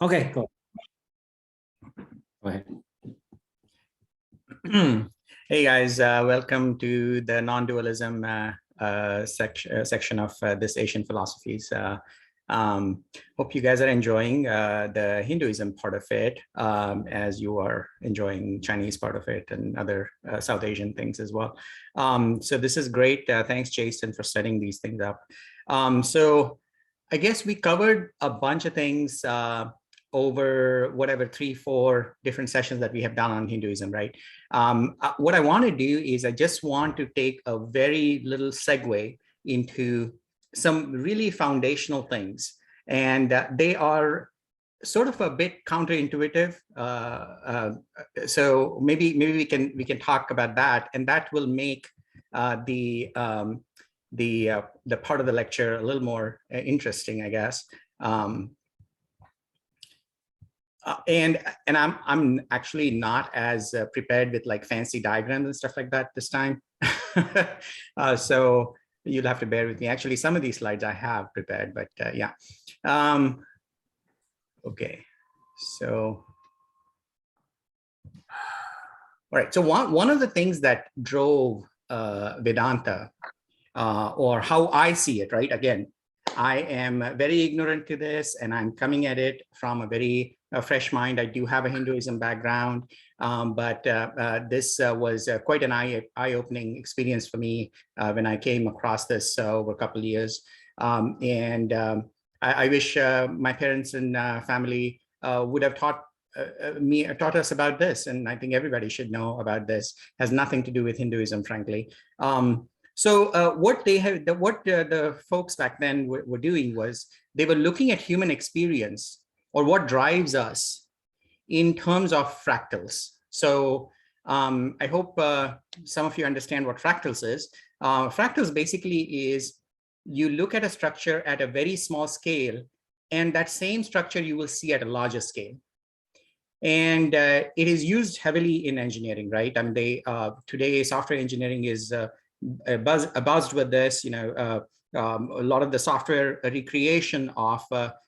Okay, cool. Go ahead. Hey guys, welcome to the non-dualism section of this Asian philosophies. Hope you guys are enjoying the Hinduism part of it, as you are enjoying Chinese part of it and other South Asian things as well. So this is great. Thanks, Jason, for setting these things up. So I guess we covered a bunch of things over whatever 3-4 different sessions that we have done on Hinduism, right? What I want to do is I just want to take a very little segue into some really foundational things, and they are sort of a bit counterintuitive. So maybe we can talk about that, and that will make the part of the lecture a little more interesting, I guess. And I'm actually not as prepared with like fancy diagrams and stuff like that this time. So you'll have to bear with me. Actually, some of these slides I have prepared, but yeah. Okay, so. All right, so one of the things that drove Vedanta, or how I see it, right? Again, I am very ignorant to this, and I'm coming at it from a very fresh mind. I do have a Hinduism background, but this was quite an eye-opening experience for me when I came across this over a couple of years. I wish my parents and family would have taught us about this, and I think everybody should know about this. It has nothing to do with Hinduism, frankly. So what the folks back then were doing was they were looking at human experience, or what drives us, in terms of fractals. So I hope some of you understand what fractals is. Fractals basically is you look at a structure at a very small scale, and that same structure you will see at a larger scale. And it is used heavily in engineering, right? I mean, today software engineering is buzzed with this. You know, a lot of the software recreation of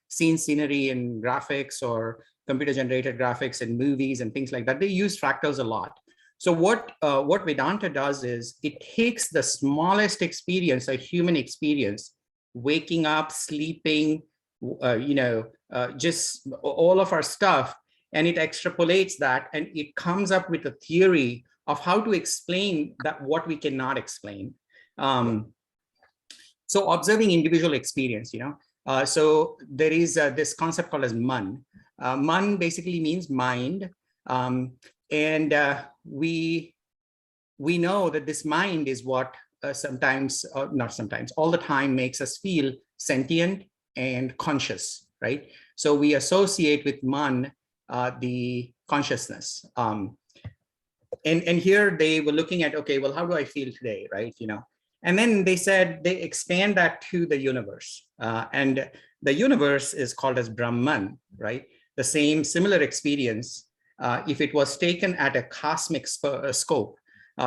scene scenery and graphics, or computer-generated graphics in movies and things like that, they use fractals a lot. So what Vedanta does is it takes the smallest experience, a human experience, waking up, sleeping, just all of our stuff, and it extrapolates that, and it comes up with a theory of how to explain that what we cannot explain. So observing individual experience, so there is this concept called as man. Man basically means mind, and we know that this mind is what sometimes, not sometimes, all the time makes us feel sentient and conscious, right? So we associate with man the consciousness. And here they were looking at, okay, well, how do I feel today, right? And then they said they expand that to the universe, and the universe is called as Brahman, right? The similar experience, if it was taken at a cosmic scope,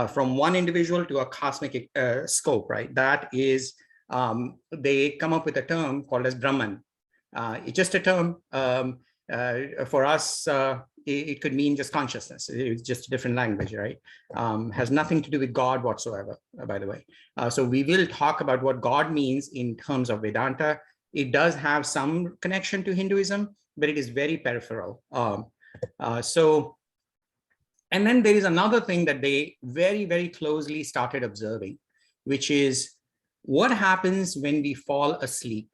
from one individual to a cosmic scope, right? That is, they come up with a term called as Brahman. It's just a term. For us, it could mean just consciousness. It's just a different language, right? Has nothing to do with God whatsoever, by the way. So we will talk about what God means in terms of Vedanta. It does have some connection to Hinduism, but it is very peripheral. And then there is another thing that they very, very closely started observing, which is what happens when we fall asleep.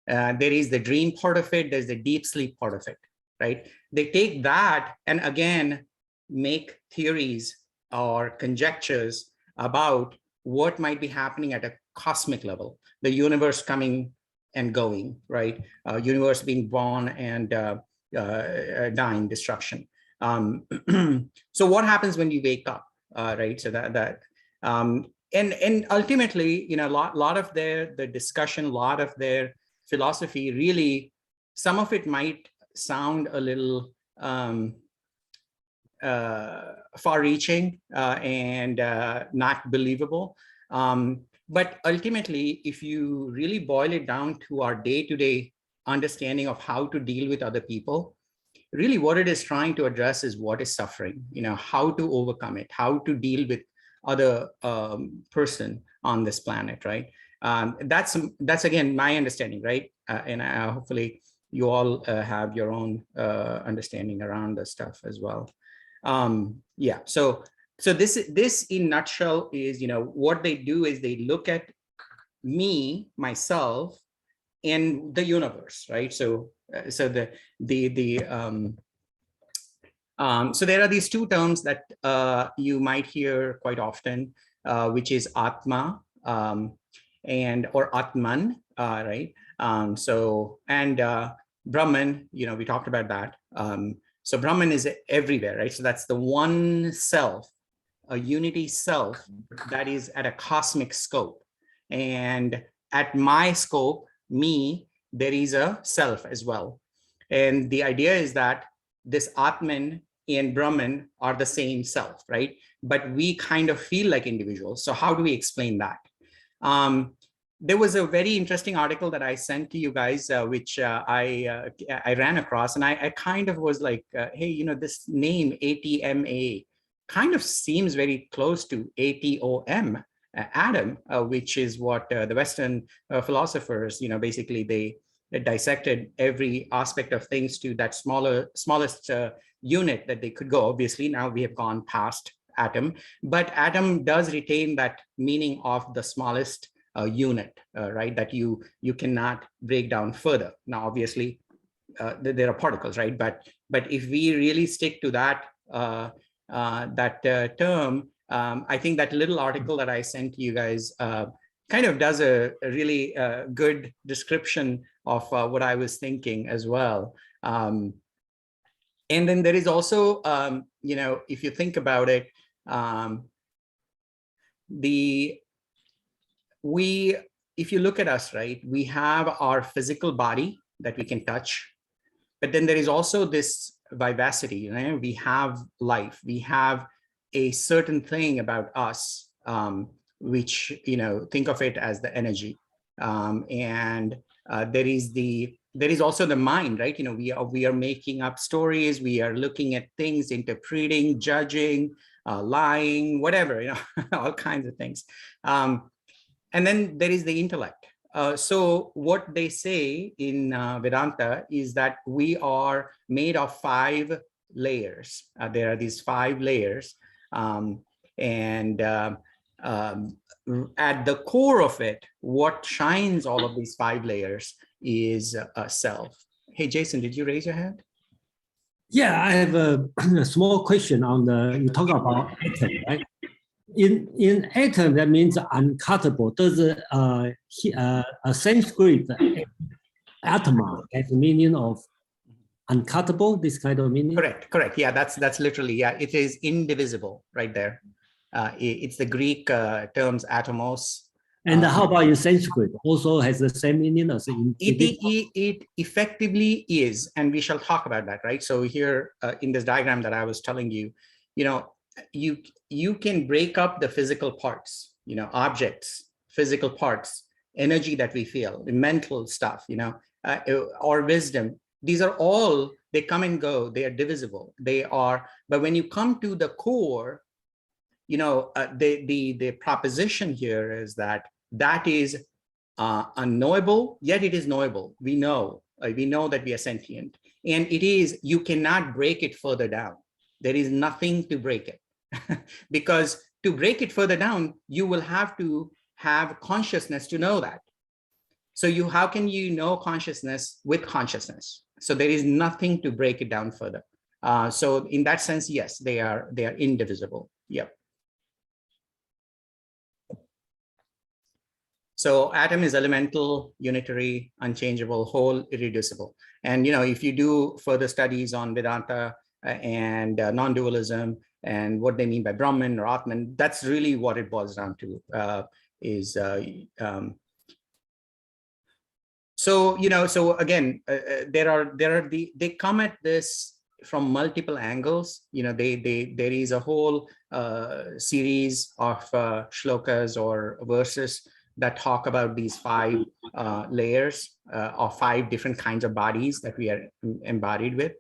There is the dream part of it, there's the deep sleep part of it, right? They take that and again, make theories or conjectures about what might be happening at a cosmic level, the universe coming and going, right? Universe being born and dying, destruction. So what happens when you wake up, right? So and ultimately, a lot of the discussion, a lot of their philosophy, really, some of it might sound a little far-reaching and not believable. But ultimately, if you really boil it down to our day-to-day understanding of how to deal with other people, really what it is trying to address is what is suffering, how to overcome it, how to deal with other person on this planet, right? That's again my understanding, right? And hopefully you all have your own understanding around this stuff as well. Yeah, so this in nutshell is, what they do is they look at me, myself, and the universe, right? So so there are these two terms that you might hear quite often, which is Atma or Atman, right? Brahman, we talked about that. So Brahman is everywhere, right? So that's the one self, a unity self that is at a cosmic scope. And at my scope, me, there is a self as well. And the idea is that this Atman and Brahman are the same self, right? But we kind of feel like individuals. So how do we explain that? There was a very interesting article that I sent to you guys, which I ran across, and I kind of was like, hey, this name ATMA kind of seems very close to ATOM, atom, which is what the Western philosophers, basically they dissected every aspect of things to that smallest unit that they could go. Obviously, now we have gone past atom, but atom does retain that meaning of the smallest unit, right? That you cannot break down further. Now, obviously, there are particles, right? But if we really stick to that term, I think that little article that I sent to you guys kind of does a really good description of what I was thinking as well. And then there is also, if you think about it, if you look at us, right, we have our physical body that we can touch, but then there is also this vivacity, right? We have life, we have a certain thing about us, which, think of it as the energy. And there is also the mind, right? We are making up stories, we are looking at things, interpreting, judging, lying, whatever, all kinds of things. And then there is the intellect. So what they say in Vedanta is that we are made of 5 layers. There are these 5 layers. And at the core of it, what shines all of these 5 layers is self. Hey, Jason, did you raise your hand? Yeah, I have a small question on you talk about atom, right? In atom, that means uncuttable. Does a Sanskrit Atma have the meaning of uncuttable, this kind of meaning? Correct. Yeah, that's literally, yeah, it is indivisible right there. It's the Greek terms atomos. And how about in Sanskrit? Also has the same meaning as it effectively is, and we shall talk about that, right? So here in this diagram that I was telling you, you can break up the physical parts, objects, physical parts, energy that we feel, the mental stuff, or wisdom. These are all, they come and go, they are divisible. But when you come to the core, the proposition here is that is unknowable, yet it is knowable. We know that we are sentient, and you cannot break it further down. There is nothing to break it. Because to break it further down, you will have to have consciousness to know that. So how can you know consciousness with consciousness? So there is nothing to break it down further. So in that sense, yes, they are indivisible. Yep. So atom is elemental, unitary, unchangeable, whole, irreducible. And if you do further studies on Vedanta and non-dualism and what they mean by Brahman or Atman, that's really what it boils down to. So again, they come at this from multiple angles. There is a whole series of shlokas or verses that talk about these 5 layers or 5 different kinds of bodies that we are embodied with.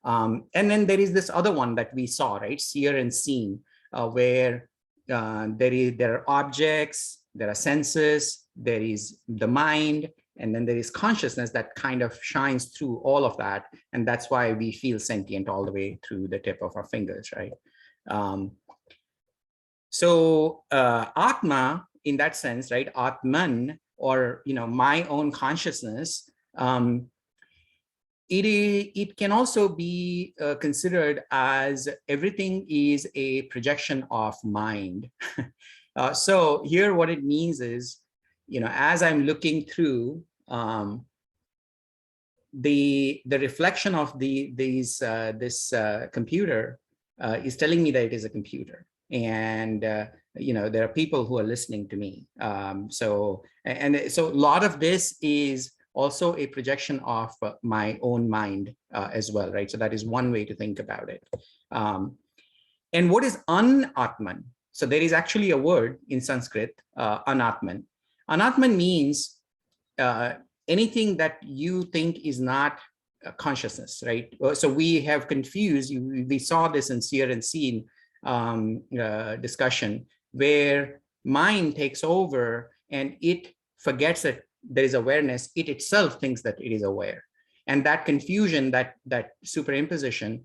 And then there is this other one that we saw, right? Seer and Seen, where there are objects, there are senses, there is the mind, and then there is consciousness that kind of shines through all of that. And that's why we feel sentient all the way through the tip of our fingers, right? So Atma, in that sense, right? Atman, or, my own consciousness, it can also be considered as everything is a projection of mind. So here what it means is, as I'm looking through the reflection of this computer is telling me that it is a computer. And, there are people who are listening to me. So a lot of this is also a projection of my own mind as well, right? So that is one way to think about it. And what is Anatman? So there is actually a word in Sanskrit, Anatman. Anatman means anything that you think is not consciousness, right? So we have confused, we saw this in Seer and Seen discussion, where mind takes over and it forgets that there is awareness. It itself thinks that it is aware. And that confusion, that superimposition,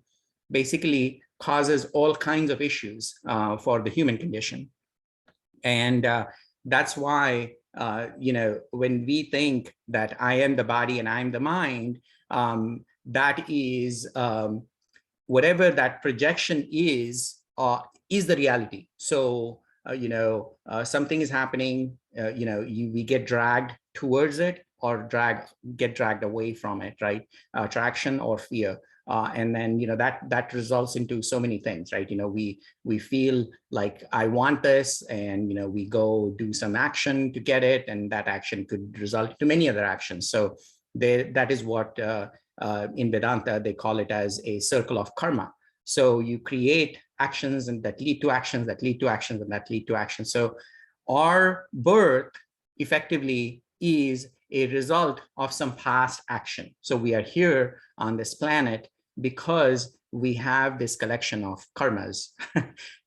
basically causes all kinds of issues for the human condition. And that's why, when we think that I am the body and I'm the mind, that is whatever that projection is the reality. So, something is happening, we get dragged towards it or get dragged away from it, right? Attraction or fear. And then, that results into so many things, right? We feel like I want this, and, we go do some action to get it, and that action could result to many other actions. So that is what in Vedanta, they call it as a circle of karma. So you create actions and that lead to actions, that lead to actions, and that lead to actions. So our birth effectively is a result of some past action. So we are here on this planet because we have this collection of karmas.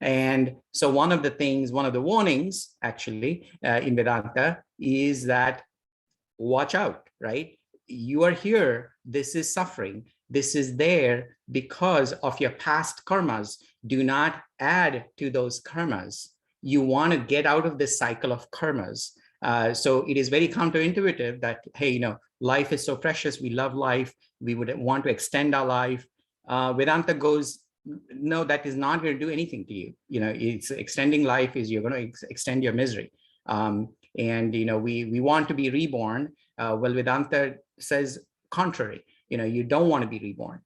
And so one of the warnings actually in Vedanta is that watch out, right? You are here, this is suffering, this is there because of your past karmas. Do not add to those karmas. You want to get out of this cycle of karmas. So it is very counterintuitive that, hey, life is so precious, we love life, we would want to extend our life. Vedanta goes, no, that is not going to do anything to you. It's extending life is you're going to extend your misery. And we want to be reborn. Well, Vedanta says contrary. You don't want to be reborn.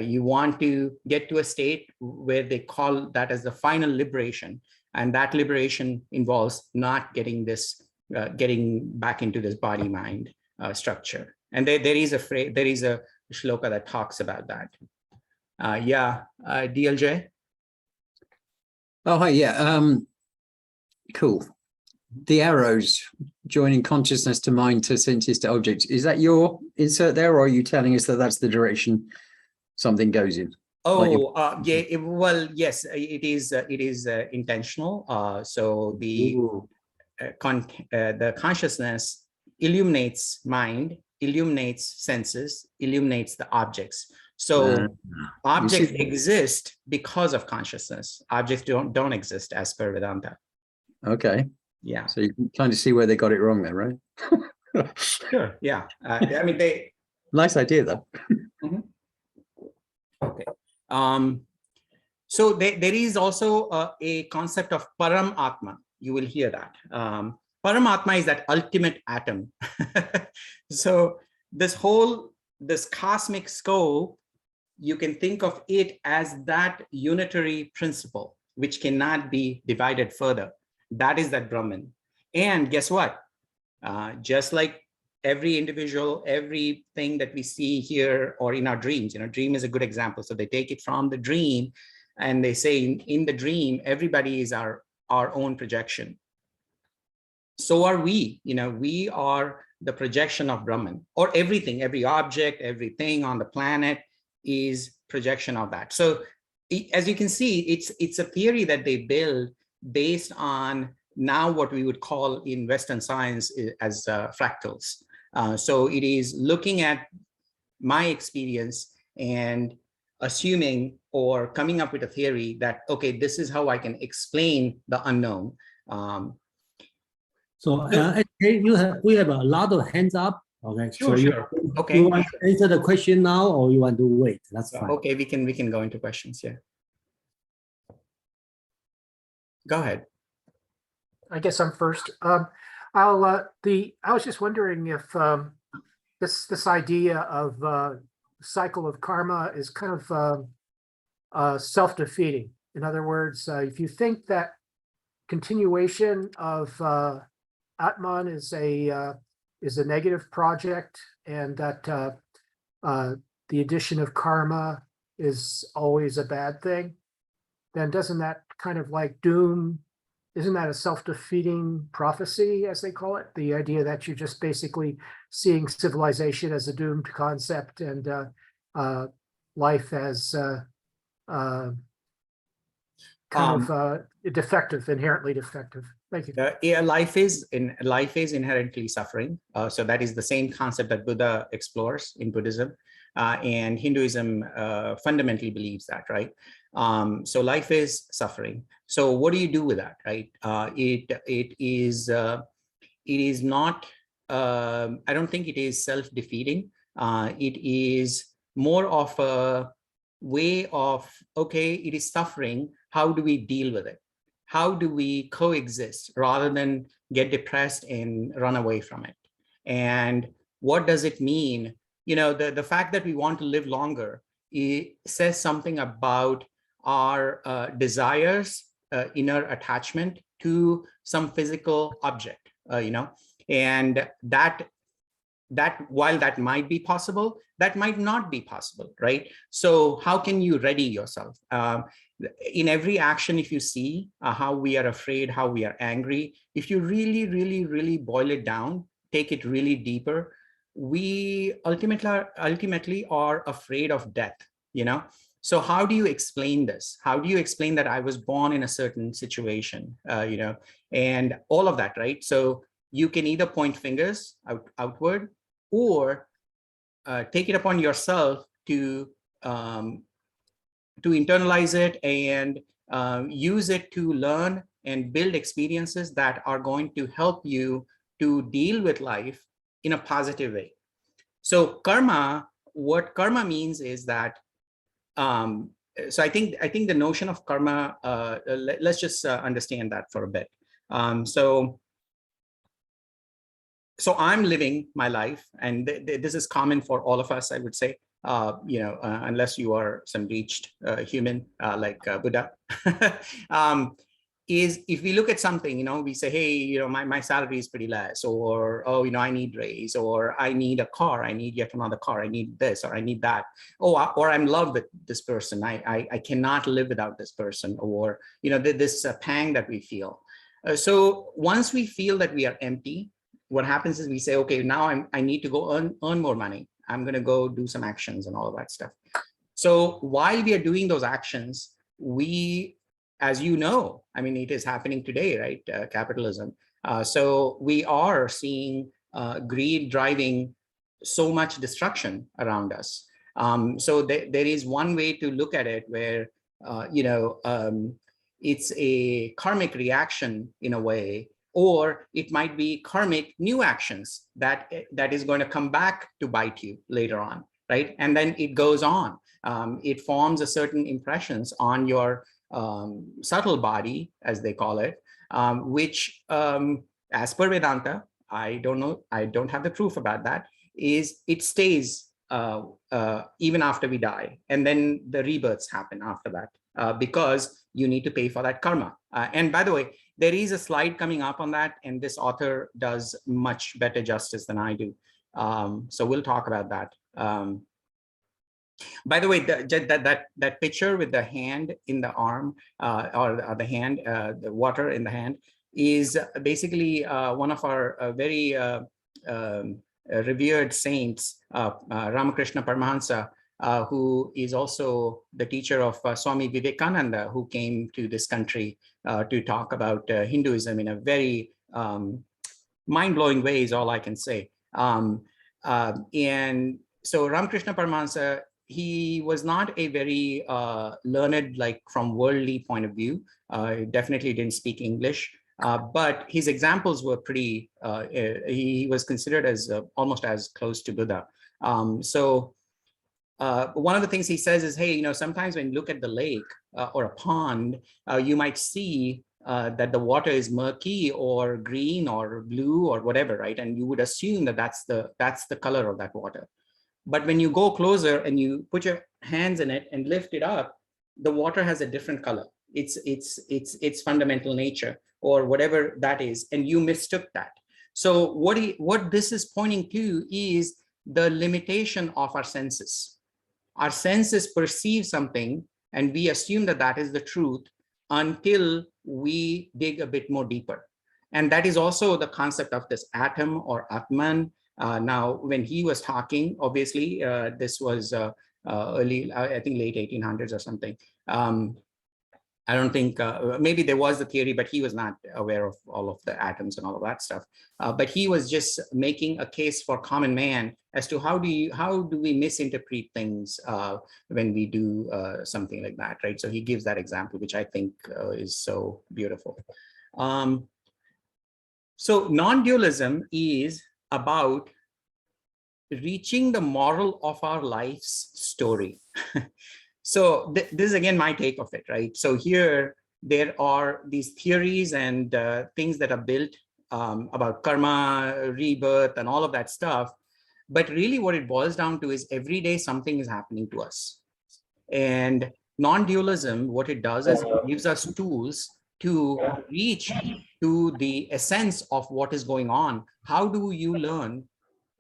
You want to get to a state where they call that as the final liberation, and that liberation involves not getting back into this body-mind structure. And there is a shloka that talks about that. DLJ. Oh, hi, yeah. Cool. The arrows joining consciousness to mind to senses to objects. Is that your insert there, or are you telling us that that's the direction something goes in? Yeah. Well, yes, it is. It is intentional. So the consciousness illuminates mind, illuminates senses, illuminates the objects. So objects exist because of consciousness. Objects don't exist as per Vedanta. Okay. Yeah. So you can kind of see where they got it wrong then, right? Sure. Yeah. Nice idea, though. Mm-hmm. Okay. So there is also a concept of Param Atma. You will hear that. Param Atma is that ultimate atom. So this cosmic scope, you can think of it as that unitary principle, which cannot be divided further. That is that Brahman. And guess what? Just like every individual, everything that we see here or in our dreams, dream is a good example. So they take it from the dream and they say in the dream, everybody is our own projection. So are we. We are the projection of Brahman, or everything, every object, everything on the planet is projection of that. So as you can see, it's a theory that they build based on now what we would call in Western science as fractals. So it is looking at my experience and assuming or coming up with a theory that, okay, this is how I can explain the unknown. We have a lot of hands up. Okay, Sure, sure. Okay. You want to answer the question now, or you want to wait? That's fine. Okay, we can go into questions. Yeah. Go ahead. I guess I'm first. I was just wondering if this idea of cycle of karma is kind of self-defeating. In other words, if you think that continuation of Atman is a negative project, and that the addition of karma is always a bad thing, then doesn't that kind of like doom? Isn't that a self-defeating prophecy, as they call it? The idea that you're just basically seeing civilization as a doomed concept, and life as defective, inherently defective. Thank you. Yeah, life is inherently suffering. So that is the same concept that Buddha explores in Buddhism, and Hinduism fundamentally believes that, right? So life is suffering. So what do you do with that, right? It is not. I don't think it is self-defeating. It is more of a way of, okay, it is suffering. How do we deal with it? How do we coexist rather than get depressed and run away from it? And what does it mean? The fact that we want to live longer, it says something about our desires, inner attachment to some physical object, and that while that might be possible, that might not be possible, right? So how can you ready yourself? In every action, if you see how we are afraid, how we are angry, if you really, really, really boil it down, take it really deeper, we ultimately are afraid of death, So how do you explain this? How do you explain that I was born in a certain situation, and all of that, right? So you can either point fingers outward, or take it upon yourself to internalize it and use it to learn and build experiences that are going to help you to deal with life in a positive way. So karma, what karma means is that, so I think the notion of karma, let's just understand that for a bit. So I'm living my life, and this is common for all of us, I would say, unless you are some reached human like Buddha. Is if we look at something, we say, hey, my salary is pretty less, or, oh, I need raise, or I need a car, I need yet another car, I need this, or I need that. Oh, or I'm in love with this person, I cannot live without this person, or, this pang that we feel. So once we feel that we are empty, what happens is we say, okay, now I need to go earn more money. I'm going to go do some actions and all of that stuff. So while we are doing those actions, we, as you know, it is happening today, right? Capitalism. So we are seeing greed driving so much destruction around us. So there is one way to look at it where, it's a karmic reaction in a way, or it might be karmic new actions that is going to come back to bite you later on, right? And then it goes on. It forms a certain impressions on your subtle body, as they call it, which, as per Vedanta, I don't know, I don't have the proof about that, is it stays even after we die. And then the rebirths happen after that, because you need to pay for that karma. And by the way, there is a slide coming up on that, and this author does much better justice than I do. So we'll talk about that. By the way, that picture with the hand in the arm, or the hand, the water in the hand, is basically one of our very revered saints, Ramakrishna Paramahansa, who is also the teacher of Swami Vivekananda, who came to this country to talk about Hinduism in a very mind-blowing way, is all I can say. And so Ramakrishna Paramahansa, he was not a very learned, like from worldly point of view. Definitely didn't speak English, but his examples were pretty, he was considered as almost as close to Buddha. So one of the things he says is, hey, you know, sometimes when you look at the lake or a pond, you might see that the water is murky or green or blue or whatever, right? And you would assume that that's the color of that water. But when you go closer and you put your hands in it and lift it up, the water has a different color. It's fundamental nature or whatever that is, and you mistook that. So what this is pointing to is the limitation of our senses. Our senses perceive something and we assume that that is the truth until we dig a bit more deeper. And that is also the concept of this atom or Atman. Now, when he was talking, obviously, this was early, I think late 1800s or something. I don't think, maybe there was the theory, but he was not aware of all of the atoms and all of that stuff. But he was just making a case for common man as to how do we misinterpret things when we do something like that, right? So he gives that example, which I think is so beautiful. So non-dualism is about reaching the moral of our life's story. So this is again my take of it, right? So here there are these theories and things that are built about karma, rebirth, and all of that stuff. But really what it boils down to is every day something is happening to us. And non-dualism, what it does is it gives us tools to reach to the essence of what is going on. How do you learn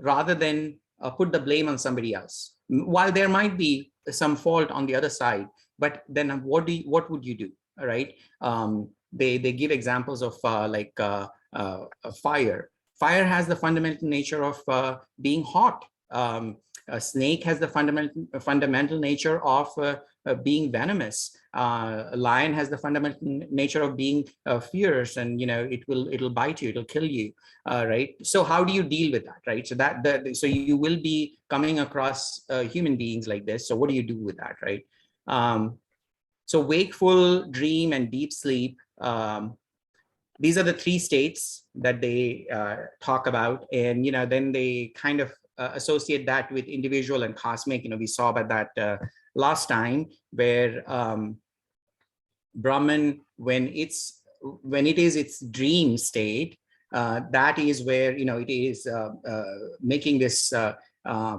rather than put the blame on somebody else? While there might be some fault on the other side, but then what would you do? All right. They give examples of fire. Fire has the fundamental nature of being hot. A snake has the fundamental nature of being venomous. A lion has the fundamental nature of being fierce, and it'll bite you, it'll kill you, right? So how do you deal with that, right? So so you will be coming across human beings like this. So what do you do with that, right? So wakeful, dream, and deep sleep. These are the three states that they talk about, and then they kind of associate that with individual and cosmic. We saw about that last time, where Brahman, when it is its dream state, that is where it is making this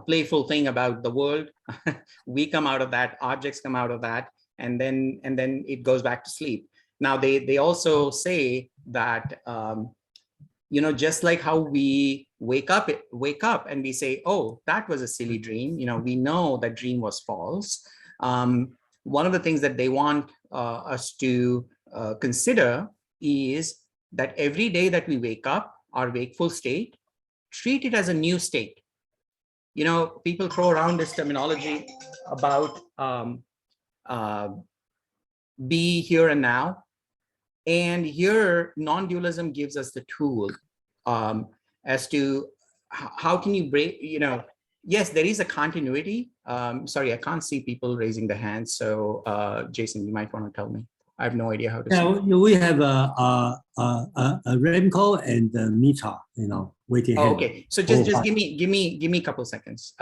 playful thing about the world. We come out of that, objects come out of that, and then it goes back to sleep. Now they also say that just like how we wake up and we say, oh, that was a silly dream, we know that dream was false. One of the things that they want us to consider is that every day that we wake up, our wakeful state, treat it as a new state. People throw around this terminology about be here and now. And here, non-dualism gives us the tool as to how can you break, yes, there is a continuity. Sorry, I can't see people raising their hands. So Jason, you might want to tell me. I have no idea how to see. We have a Remco and Mitra, waiting. Oh, okay. So just give me a couple seconds.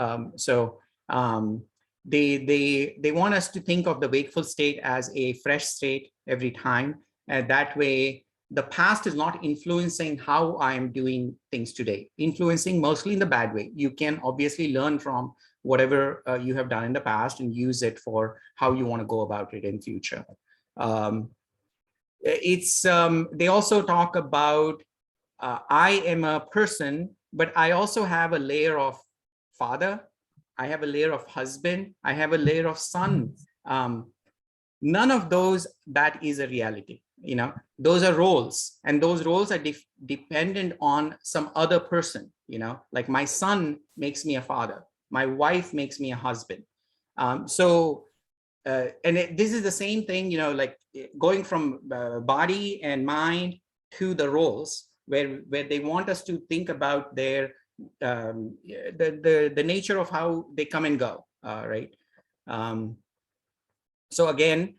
They want us to think of the wakeful state as a fresh state every time. That way, the past is not influencing how I'm doing things today, influencing mostly in the bad way. You can obviously learn from whatever you have done in the past and use it for how you want to go about it in future. They also talk about I am a person, but I also have a layer of father. I have a layer of husband. I have a layer of son. None of those, that is a reality. those are roles, and those roles are dependent on some other person. Like my son makes me a father, my wife makes me a husband. And this is the same thing, like going from body and mind to the roles, where they want us to think about their the nature of how they come and go, right? So again,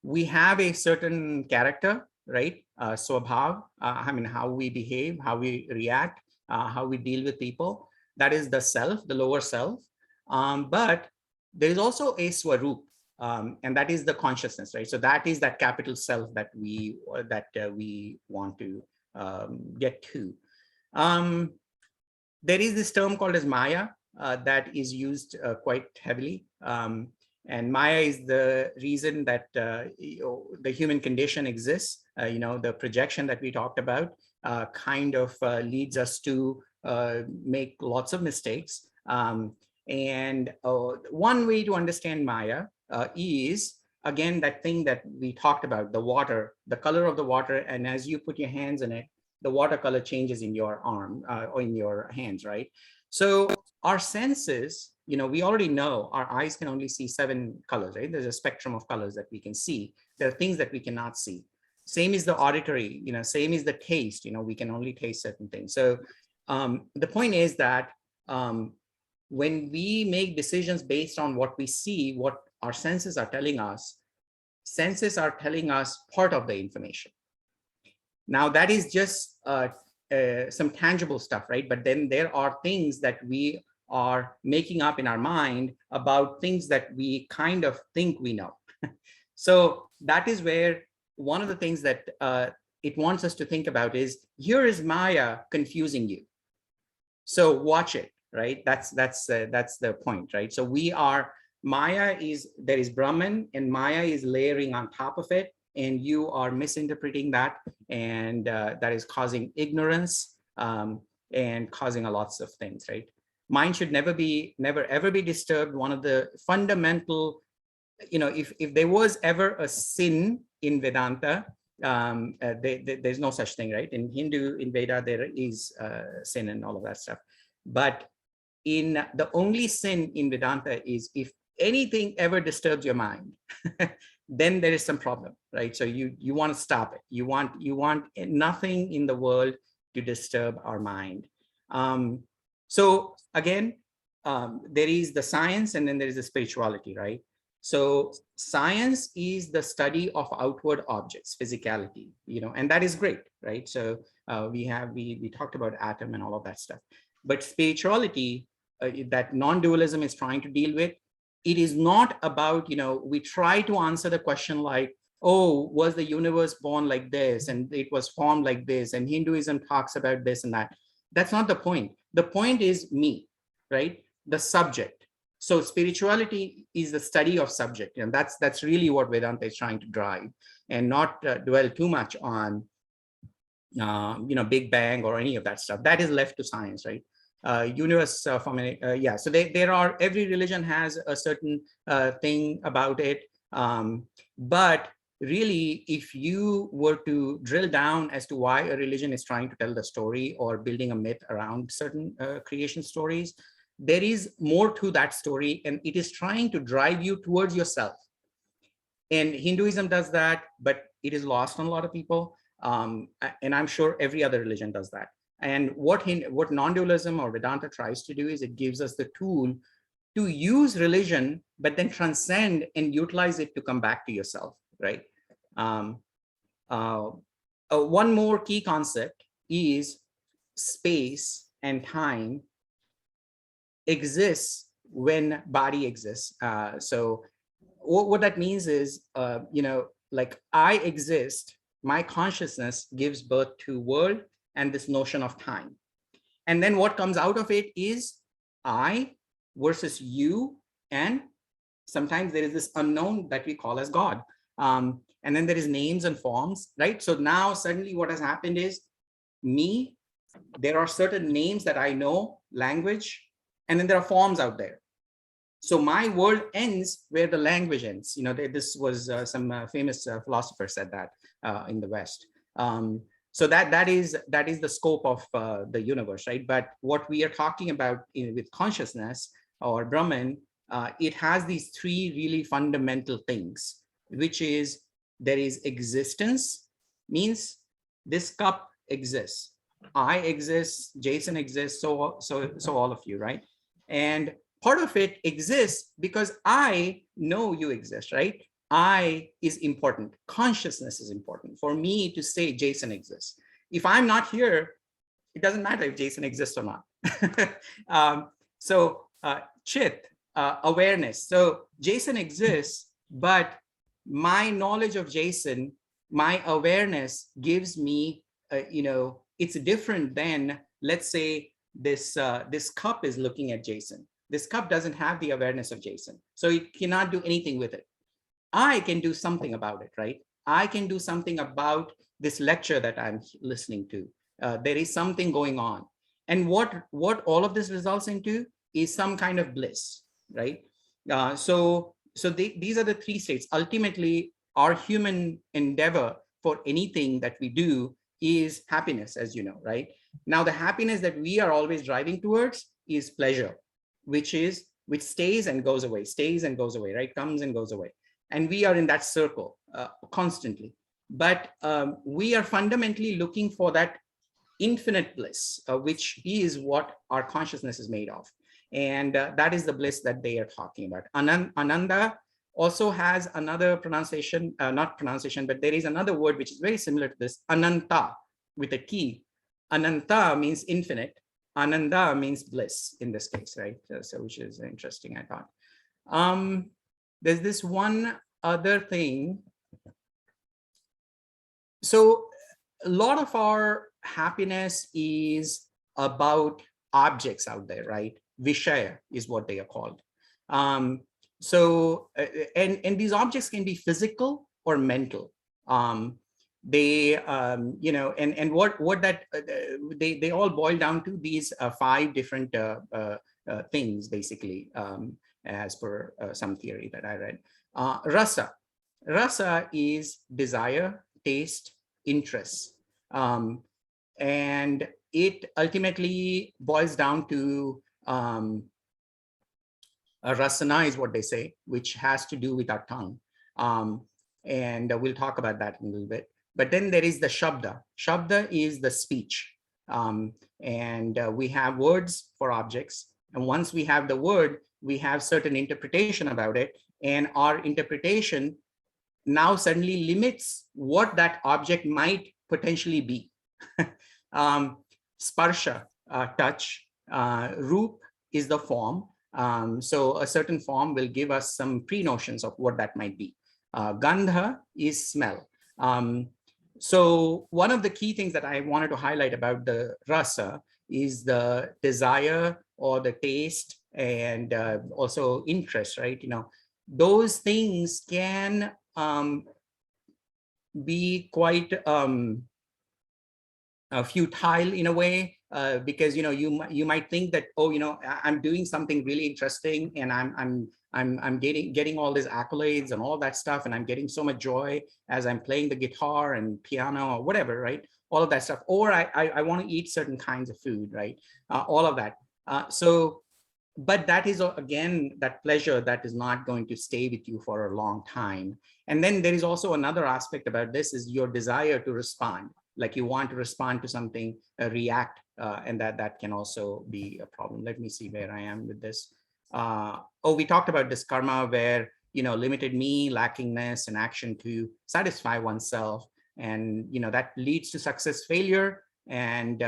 we have a certain character, right? Swabhav, how we behave, how we react, how we deal with people. That is the self, the lower self. But there is also a Swarup, and that is the consciousness, right? So that is that capital self that we want to get to. There is this term called as Maya that is used quite heavily. And Maya is the reason that the human condition exists. The projection that we talked about kind of leads us to make lots of mistakes. And one way to understand Maya is, again, that thing that we talked about, the water, the color of the water. And as you put your hands in it, the water color changes in your arm or in your hands, right? So our senses, we already know our eyes can only see 7 colors, right? There's a spectrum of colors that we can see. There are things that we cannot see. Same is the auditory, same is the taste, we can only taste certain things. So the point is that when we make decisions based on what we see, what our senses are telling us part of the information. Now that is just some tangible stuff, right? But then there are things that we are making up in our mind about things that we kind of think we know. So that is where one of the things that it wants us to think about is, here is Maya confusing you. So watch it, right? That's the point, right? So Maya is, there is Brahman, and Maya is layering on top of it, and you are misinterpreting that, and that is causing ignorance and causing lots of things, right? Mind should never ever be disturbed. One of the fundamental, if there was ever a sin in Vedanta, there's no such thing, right? In Hindu, in Veda, there is sin and all of that stuff. But the only sin in Vedanta is if anything ever disturbs your mind, then there is some problem, right? So you want to stop it. You want nothing in the world to disturb our mind. So again, there is the science, and then there is the spirituality, right? So science is the study of outward objects, physicality, and that is great, right? So we talked about atom and all of that stuff. But spirituality, that non-dualism is trying to deal with, it is not about, we try to answer the question like, oh, was the universe born like this, and it was formed like this, and Hinduism talks about this and that. That's not the point. The point is me, right? The subject. So spirituality is the study of subject, and that's really what Vedanta is trying to drive, and not dwell too much on Big Bang or any of that stuff. That is left to science, right? Universe formation, so there are, every religion has a certain thing about it, but really, if you were to drill down as to why a religion is trying to tell the story or building a myth around certain creation stories, there is more to that story, and it is trying to drive you towards yourself. And Hinduism does that, but it is lost on a lot of people, and I'm sure every other religion does that. And what non-dualism or Vedanta tries to do is, it gives us the tool to use religion, but then transcend and utilize it to come back to yourself, right? One more key concept is space and time exists when body exists. So what that means is, like I exist, my consciousness gives birth to world and this notion of time. And then what comes out of it is I versus you, and sometimes there is this unknown that we call as God. And then there is names and forms, right? So now suddenly what has happened is me, there are certain names that I know, language, and then there are forms out there. So my world ends where the language ends. You know, this was some famous philosopher said that in the West. So that is the scope of the universe, right? But what we are talking about with consciousness or Brahman, it has these three really fundamental things, which is there is existence, means this cup exists, I exist, Jason exists, so all of you, right? And part of it exists because I know you exist, right? I is important. Consciousness is important for me to say Jason exists. If I'm not here, it doesn't matter if Jason exists or not. Chit, awareness. So Jason exists, but my knowledge of Jason, my awareness gives me, it's different than, let's say, this cup is looking at Jason. This cup doesn't have the awareness of Jason, so it cannot do anything with it. I can do something about it, right? I can do something about this lecture that I'm listening to. There is something going on. And what all of this results into is some kind of bliss, right? These are the three states. Ultimately, our human endeavor for anything that we do is happiness, as you know, right? Now, the happiness that we are always driving towards is pleasure, which stays and goes away, right? Comes and goes away. And we are in that circle constantly. But we are fundamentally looking for that infinite bliss, which is what our consciousness is made of. And that is the bliss that they are talking about. Ananda also has another pronunciation, not pronunciation, but there is another word which is very similar to this, Ananta, with a T. Ananta means infinite. Ananda means bliss in this case, right? So which is interesting, I thought. There's this one other thing. So a lot of our happiness is about objects out there, right? Vishaya is what they are called. And these objects can be physical or mental. They all boil down to these 5 different things, basically, as per some theory that I read. Rasa is desire, taste, interest, and it ultimately boils down to rasana is what they say, which has to do with our tongue, and we'll talk about that in a little bit. But then there is the shabda. Shabda is the speech, and we have words for objects, and once we have the word, we have certain interpretation about it, and our interpretation now suddenly limits what that object might potentially be. Sparsha, touch, roop is the form. So a certain form will give us some pre-notions of what that might be. Gandha is smell. So one of the key things that I wanted to highlight about the rasa is the desire or the taste and also interest, right? Those things can be quite futile in a way, because you might think that, oh, I'm doing something really interesting, and I'm getting all these accolades and all that stuff, and I'm getting so much joy as I'm playing the guitar and piano or whatever, right? All of that stuff. Or I want to eat certain kinds of food, right? All of that. But that is, again, that pleasure that is not going to stay with you for a long time. And then there is also another aspect about this is your desire to respond. Like you want to respond to something, react, and that can also be a problem. Let me see where I am with this. We talked about this karma where, limited me, lackingness, and action to satisfy oneself. And, that leads to success, failure. And,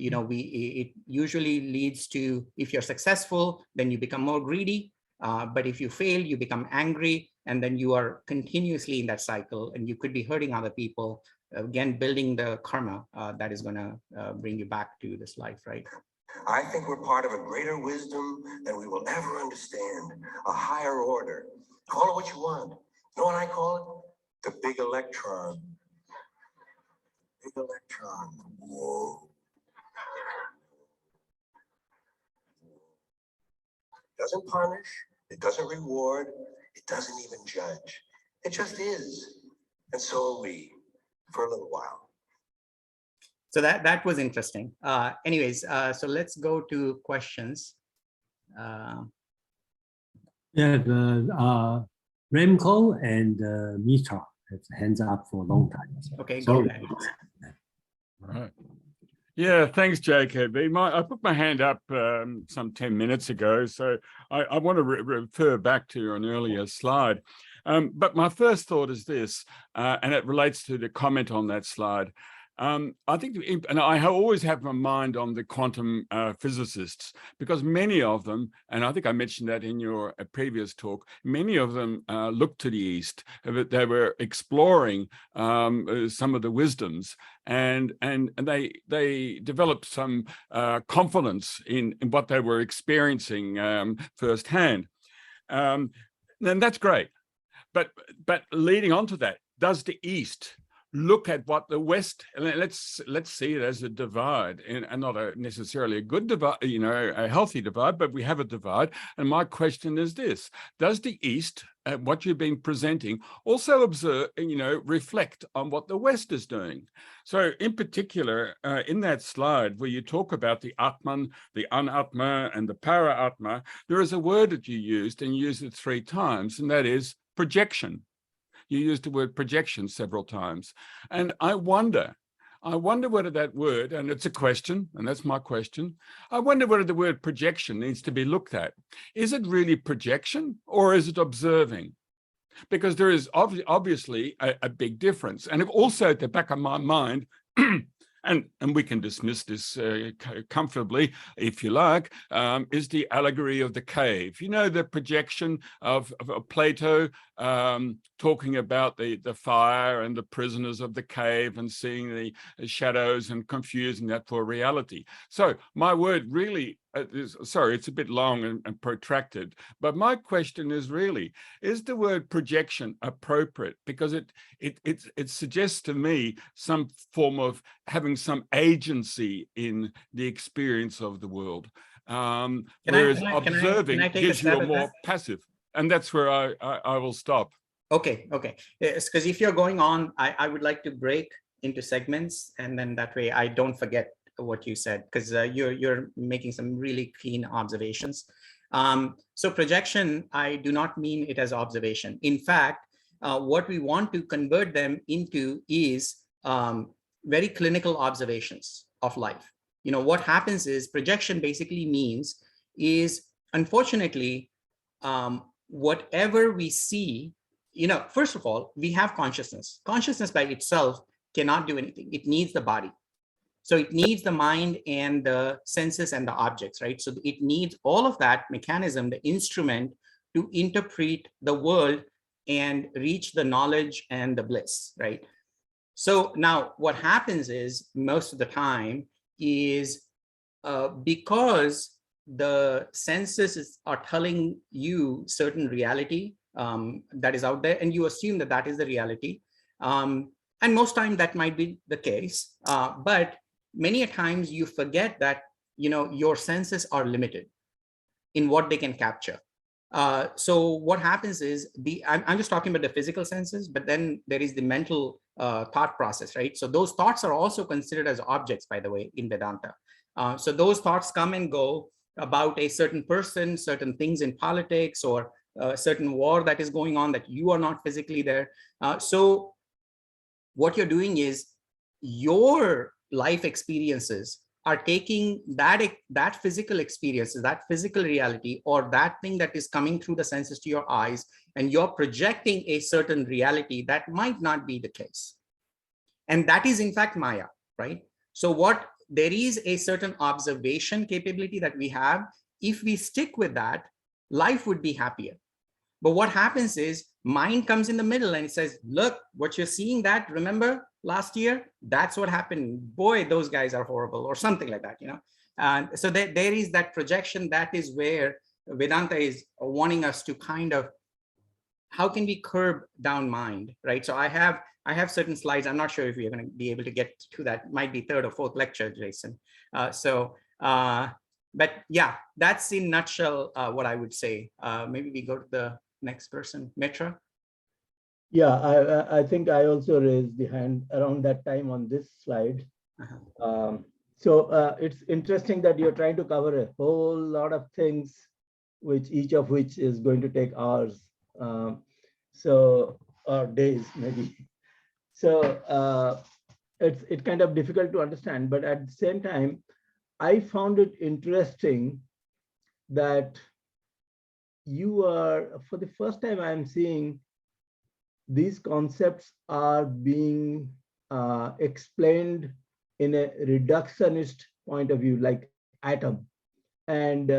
it usually leads to, if you're successful, then you become more greedy. But if you fail, you become angry. And then you are continuously in that cycle, and you could be hurting other people. Again, building the karma that is going to bring you back to this life, right? I think we're part of a greater wisdom than we will ever understand, a higher order. Call it what you want. You know what I call it? The big electron. Big electron. Whoa. Doesn't punish, It doesn't reward. It doesn't even judge. It just is. And so are we for a little while. So that was interesting. Anyways, so let's go to questions. Yeah, Remco and Mitra have hands up for a long time. Okay, Sorry. go ahead. Right. Yeah, thanks, JKB. I put my hand up some 10 minutes ago, so I want to refer back to an earlier slide. But my first thought is this, and it relates to the comment on that slide. I think, and I always have my mind on the quantum physicists, because many of them, and I think I mentioned that in your previous talk, many of them look to the East. They were exploring some of the wisdoms, and they developed some confidence in what they were experiencing firsthand. And that's great. But leading on to that, does the East look at what the West, let's see it as a divide, and not necessarily a good divide, a healthy divide, but we have a divide. And my question is this: does the East, what you've been presenting, also observe, reflect on what the West is doing? So in particular, in that slide where you talk about the Atman, the Anatman, and the para-Atma, there is a word that you used, and you used it 3 times, and that is projection. You used the word projection several times. And I wonder whether that word, and it's a question, and that's my question, I wonder whether the word projection needs to be looked at. Is it really projection, or is it observing? Because there is obviously a big difference. And also at the back of my mind, and we can dismiss this comfortably, if you like, is the allegory of the cave. The projection of Plato talking about the fire and the prisoners of the cave and seeing the shadows and confusing that for reality. So my word really, sorry, it's a bit long and protracted, but my question is really, is the word projection appropriate? Because it suggests to me some form of having some agency in the experience of the world, whereas observing gives you a more passive, and that's where I will stop. Okay. Yes, because if you're going on, I would like to break into segments, and then that way I don't forget what you said, because you're making some really clean observations. So projection, I do not mean it as observation. In fact, what we want to convert them into is very clinical observations of life. What happens is projection basically means is, unfortunately, whatever we see, first of all, we have consciousness. Consciousness by itself cannot do anything. It needs the body. So it needs the mind and the senses and the objects, right? So it needs all of that mechanism, the instrument, to interpret the world and reach the knowledge and the bliss, right? So now what happens is, most of the time is because the senses are telling you certain reality that is out there, and you assume that that is the reality. And most time that might be the case, but many a times you forget that, your senses are limited in what they can capture. So what happens is, I'm just talking about the physical senses, but then there is the mental thought process, right? So those thoughts are also considered as objects, by the way, in Vedanta. So those thoughts come and go about a certain person, certain things in politics, or a certain war that is going on that you are not physically there. So what you're doing is, your life experiences are taking that physical experiences, that physical reality, or that thing that is coming through the senses to your eyes, and you're projecting a certain reality that might not be the case. And that is in fact Maya, right? So there is a certain observation capability that we have. If we stick with that, life would be happier. But what happens is, mind comes in the middle and it says, look, what you're seeing, that, remember last year, that's what happened. Boy, those guys are horrible, or something like that, And so there is that projection. That is where Vedanta is wanting us to kind of, how can we curb down mind, right? So I have certain slides. I'm not sure if you're going to be able to get to that. Might be third or fourth lecture, Jason. But yeah, that's in nutshell what I would say. Maybe we go to the next person, Mitra. Yeah, I think I also raised the hand around that time on this slide. So it's interesting that you're trying to cover a whole lot of things, which each of which is going to take hours, or days maybe. So it's kind of difficult to understand, but at the same time, I found it interesting that you are, for the first time I'm seeing these concepts are being explained in a reductionist point of view, like atom. And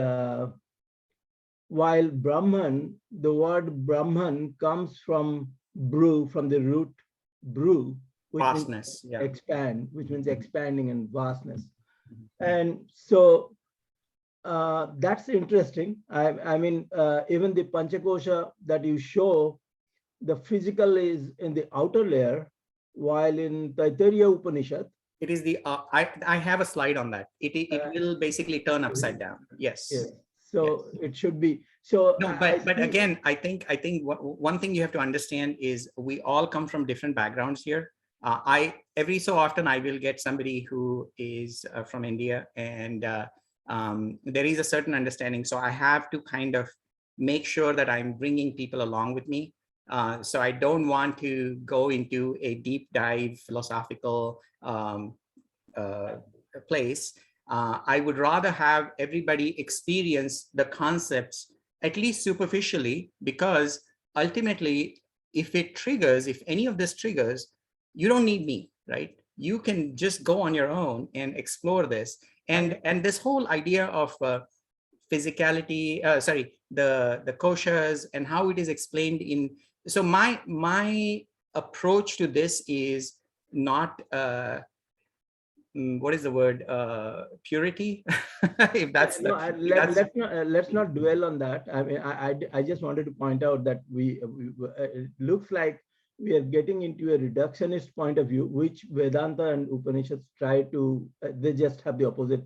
while Brahman, the word Brahman comes from brew, from the root brew, which Vastness, means yeah. expand, which means expanding and vastness. And so that's interesting. I mean, even the Panchakosha that you show, the physical is in the outer layer, while in Taittiriya Upanishad, it is the, I have a slide on that. It will basically turn upside down. Yes. yes. So it should be. So no, but again, I think one thing you have to understand is we all come from different backgrounds here. Every so often I will get somebody who is from India, and there is a certain understanding. So I have to kind of make sure that I'm bringing people along with me. So I don't want to go into a deep dive philosophical place. I would rather have everybody experience the concepts, at least superficially, because ultimately, if any of this triggers, you don't need me, right? You can just go on your own and explore this. And this whole idea of physicality, the koshas and how it is explained in, so my approach to this is not, what is the word, purity? If that's no, let's not dwell on that. I mean, I just wanted to point out that it looks like we are getting into a reductionist point of view, which Vedanta and Upanishads try to, they just have the opposite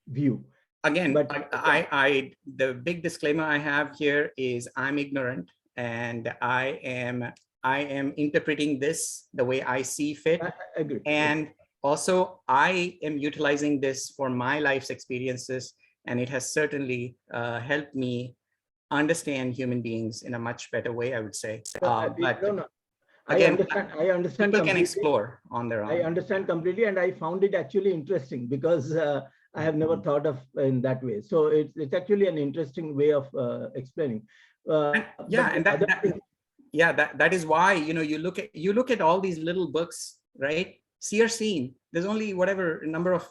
view. Again, but the big disclaimer I have here is I'm ignorant, and I am interpreting this the way I see fit. I agree. And also I am utilizing this for my life's experiences, and it has certainly helped me understand human beings in a much better way, I would say. But no, again, I understand. People can explore on their own. I understand completely, and I found it actually interesting because I have never thought of in that way. So it's actually an interesting way of explaining. That is why, you look at all these little books, right? Seer Seen. There's only whatever number of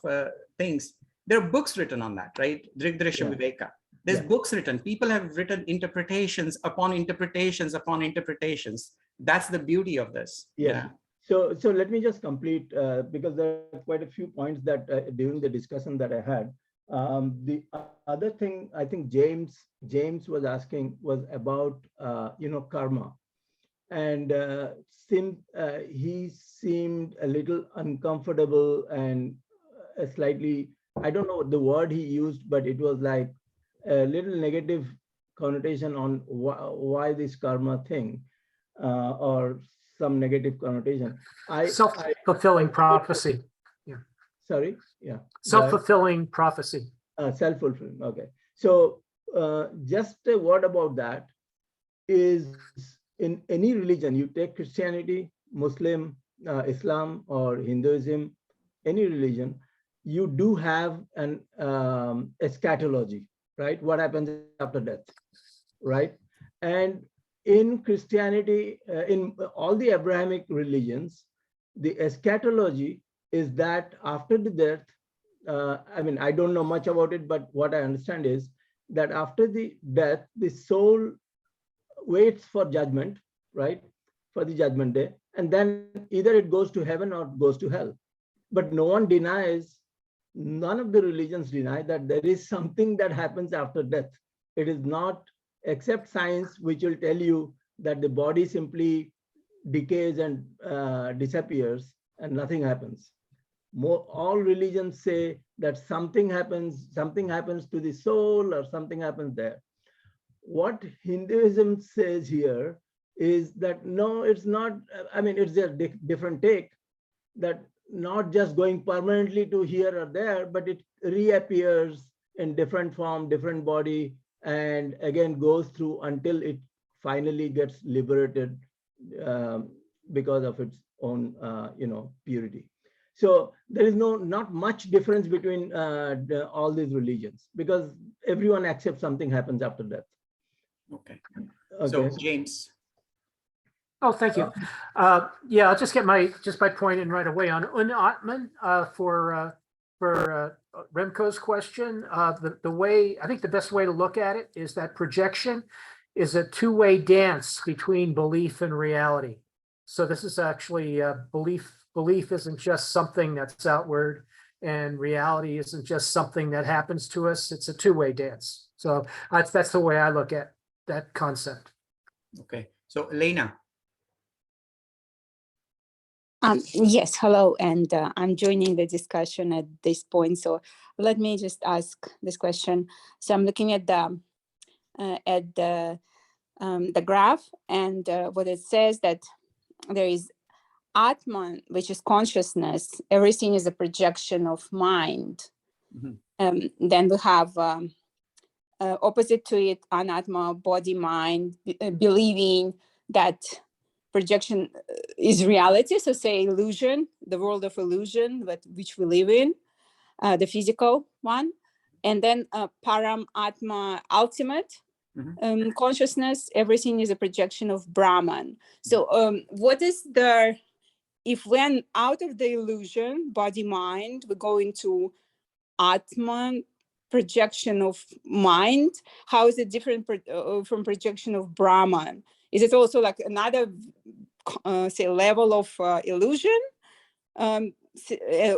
things. There are books written on that, right? Drigdrisha Viveka. There's books written. People have written interpretations upon interpretations upon interpretations. That's the beauty of this. Yeah. So let me just complete, because there are quite a few points that during the discussion that I had. The other thing I think James was asking was about karma, and he seemed a little uncomfortable and slightly, I don't know the word he used, but it was like a little negative connotation on why this karma thing, or some negative connotation. Self-fulfilling prophecy. Yeah. Sorry. Yeah. Self-fulfilling prophecy. Self-fulfilling. Okay. So just a word about that is, in any religion, you take Christianity, Muslim, Islam, or Hinduism, any religion, you do have an eschatology, right? What happens after death, right? And in Christianity, in all the Abrahamic religions, the eschatology is that after the death, I mean, I don't know much about it, but what I understand is that after the death, the soul waits for judgment, right? For the judgment day. And then either it goes to heaven or it goes to hell. But no one denies, none of the religions deny that there is something that happens after death. It is not, except science, which will tell you that the body simply decays and disappears and nothing happens. All religions say that something happens to the soul or something happens there. What Hinduism says here is that no, it's not. I mean, it's a different take, that not just going permanently to here or there, but it reappears in different form, different body, and again goes through until it finally gets liberated because of its own, purity. So there is not much difference between all these religions, because everyone accepts something happens after death. Okay. Okay. So James. Oh, thank you. Yeah, I'll just get my point in right away on Anatman for Remco's question. The way, I think the best way to look at it is that projection is a two-way dance between belief and reality. So this is actually belief. Belief isn't just something that's outward, and reality isn't just something that happens to us. It's a two-way dance. So that's the way I look at that concept. Okay. So Elena. Yes, hello, and I'm joining the discussion at this point. So let me just ask this question. So I'm looking at the graph, and what it says that there is Atman, which is consciousness. Everything is a projection of mind. Mm-hmm. Then we have opposite to it, Anatma, body, mind, believing that projection is reality, so say illusion, the world of illusion, which we live in, the physical one. And then Param Atma, ultimate consciousness, everything is a projection of Brahman. So what is the, if when out of the illusion, body, mind, we go into Atman, projection of mind, how is it different from projection of Brahman? Is it also like another say level of illusion, and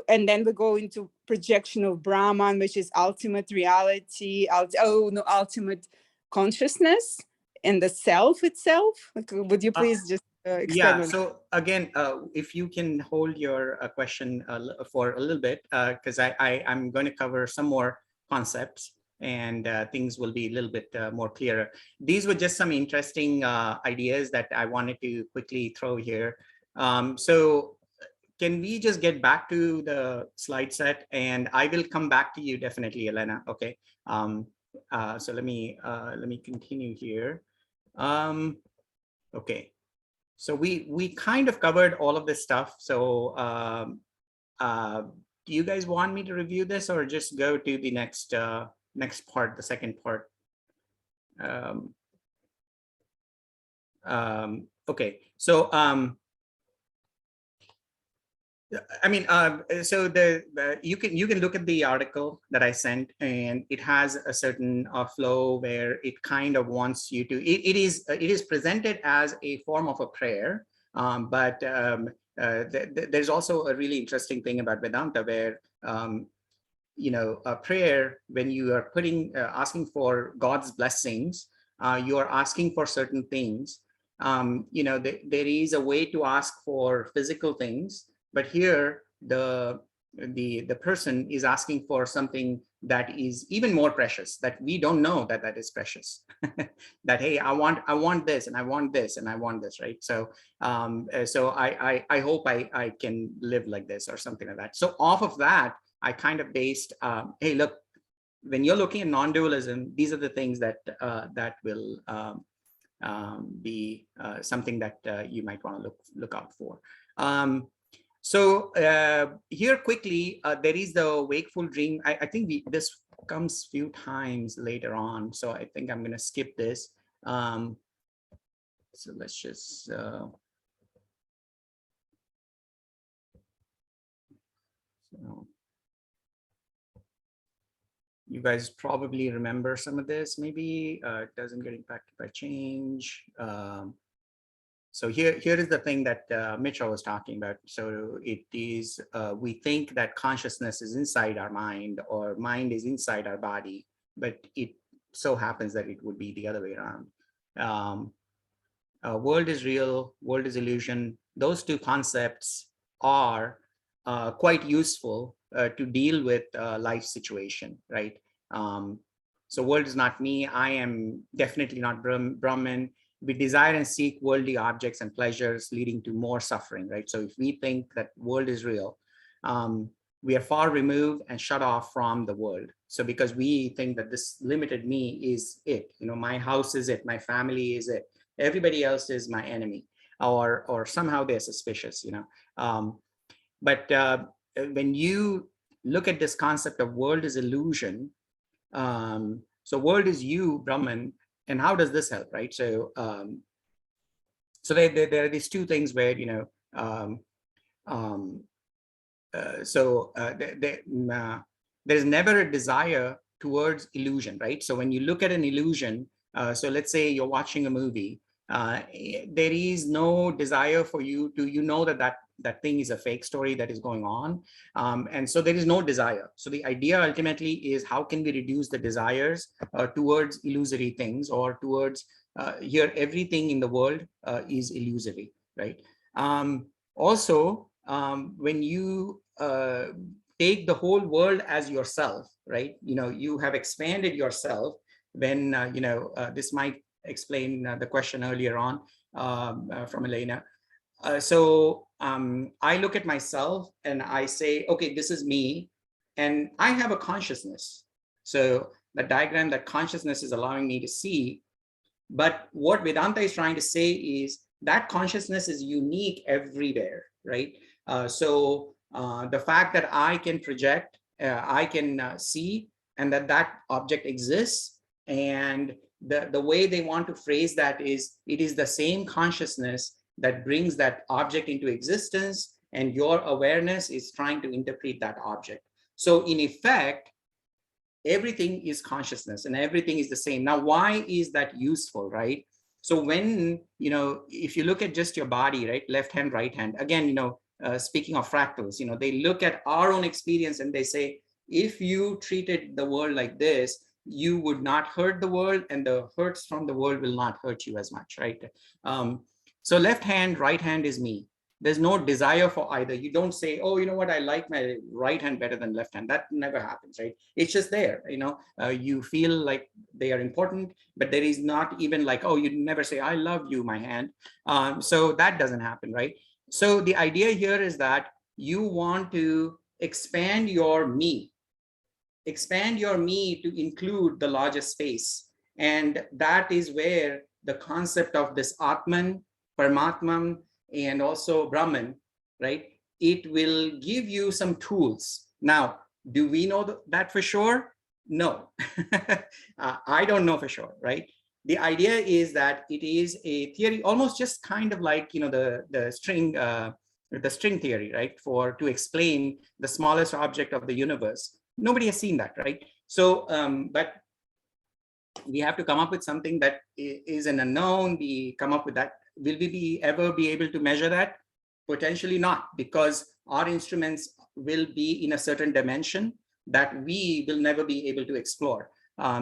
then we go into projection of Brahman, which is ultimate reality, ultimate consciousness and the self itself? Like, would you please just expand? Yeah, so again, if you can hold your question for a little bit, because I'm going to cover some more concepts, and things will be a little bit more clearer. These were just some interesting ideas that I wanted to quickly throw here. So can we just get back to the slide set, and I will come back to you definitely, Elena. Okay. So let me continue here. Okay. So we kind of covered all of this stuff. So do you guys want me to review this, or just go to the next part, the second part? Okay, so I mean, so you can look at the article that I sent, and it has a certain flow where it kind of wants you to. It is presented as a form of a prayer, but there's also a really interesting thing about Vedanta where a prayer, when you are asking for God's blessings, you are asking for certain things. There is a way to ask for physical things, but here the person is asking for something that is even more precious, that we don't know that is precious. That, hey, I want this, and I want this, and I want this, right? So so I hope I can live like this, or something like that. So off of that, I kind of based, hey, look, when you're looking at non-dualism, these are the things that will be something that you might want to look out for. So here quickly, there is the Wakeful Dream. I think this comes a few times later on, so I think I'm going to skip this. So let's just so you guys probably remember some of this, maybe. It doesn't get impacted by change. So here is the thing that Mitra was talking about. So it is, we think that consciousness is inside our mind, or mind is inside our body, but it so happens that it would be the other way around. World is real, world is illusion. Those two concepts are quite useful to deal with life situation, right? So world is not me. I am definitely not Brahman. We desire and seek worldly objects and pleasures, leading to more suffering, right? So if we think that world is real, we are far removed and shut off from the world. So because we think that this limited me is it, my house is it, my family is it, everybody else is my enemy, or somehow they're suspicious, But when you look at this concept of world is illusion, so world is you, Brahman, and how does this help, right? So so there are these two things where, there's never a desire towards illusion, right? So when you look at an illusion, so let's say you're watching a movie, there is no desire for you to, that thing is a fake story that is going on. And so there is no desire. So the idea ultimately is how can we reduce the desires towards illusory things, or towards here, everything in the world is illusory, right? Also, when you take the whole world as yourself, right? You have expanded yourself when, this might explain the question earlier on from Elena. So I look at myself and I say, okay, this is me, and I have a consciousness. So the diagram that consciousness is allowing me to see, but what Vedanta is trying to say is that consciousness is unique everywhere, right? So the fact that I can project, I can see, and that object exists, and the way they want to phrase that is, it is the same consciousness that brings that object into existence, and your awareness is trying to interpret that object. So in effect, everything is consciousness and everything is the same. Now, why is that useful, right? So when, if you look at just your body, right, left hand, right hand, again, speaking of fractals, they look at our own experience and they say, if you treated the world like this, you would not hurt the world, and the hurts from the world will not hurt you as much, right? So left hand, right hand is me. There's no desire for either. You don't say, oh, you know what, I like my right hand better than left hand. That never happens, right? It's just there, you feel like they are important, but there is not even like, oh, you never say, I love you, my hand. So that doesn't happen, right? So the idea here is that you want to expand your me to include the larger space. And that is where the concept of this Atman, Paramatman, and also Brahman, right? It will give you some tools. Now, do we know that for sure? No, I don't know for sure, right? The idea is that it is a theory, almost just kind of like, the string theory, right? To explain the smallest object of the universe. Nobody has seen that, right? So, but we have to come up with something that is an unknown. We come up with that. Will we ever be able to measure that? Potentially not, because our instruments will be in a certain dimension that we will never be able to explore.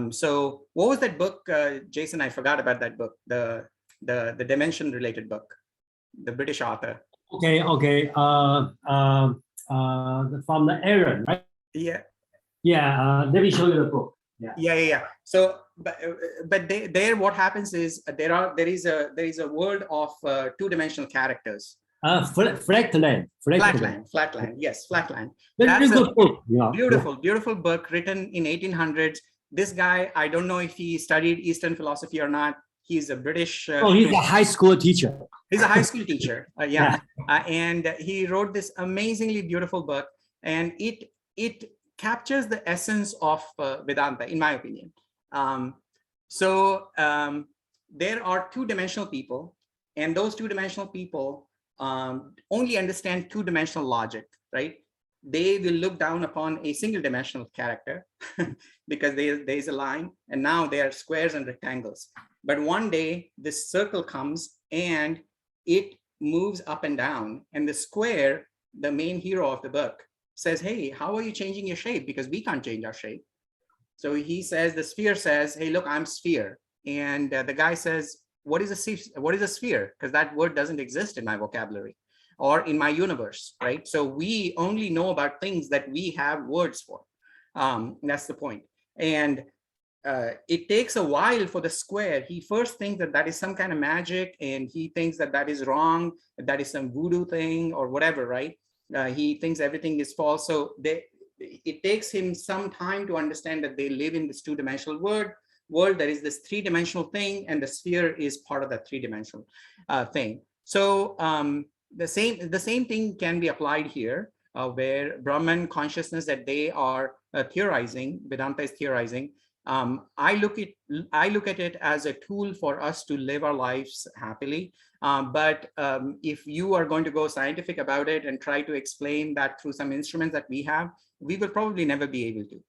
So what was that book, Jason? I forgot about that book, the dimension related book, the British author. Okay. From the Aaron, right? Yeah. Yeah. Let me show you the book. Yeah. So, but there, what happens is there is a world of two-dimensional characters. Flatland. Yes, Flatland. Very good book. Beautiful book written in 1800s. This guy, I don't know if he studied Eastern philosophy or not. He's a British. He's a high school teacher. He's a high school teacher. And he wrote this amazingly beautiful book, and it captures the essence of Vedanta, in my opinion. There are two-dimensional people, and those two-dimensional people only understand two-dimensional logic, right? They will look down upon a single-dimensional character because there is a line, and now they are squares and rectangles. But one day, this circle comes and it moves up and down, and the square, the main hero of the book, says, hey, how are you changing your shape? Because we can't change our shape. So he says, the sphere says, hey, look, I'm sphere. And the guy says, what is a sphere? Because that word doesn't exist in my vocabulary. or in my universe, right? So we only know about things that we have words for. That's the point. And it takes a while for the square. He first thinks that that is some kind of magic, and he thinks that that is wrong, that is some voodoo thing or whatever, right? He thinks everything is false. So it takes him some time to understand that they live in this two-dimensional world. There is this three-dimensional thing, and the sphere is part of that three-dimensional thing. So the same thing can be applied here, where Brahman consciousness that they are theorizing, Vedanta is theorizing. I look at it as a tool for us to live our lives happily. But if you are going to go scientific about it and try to explain that through some instruments that we have, we will probably never be able to.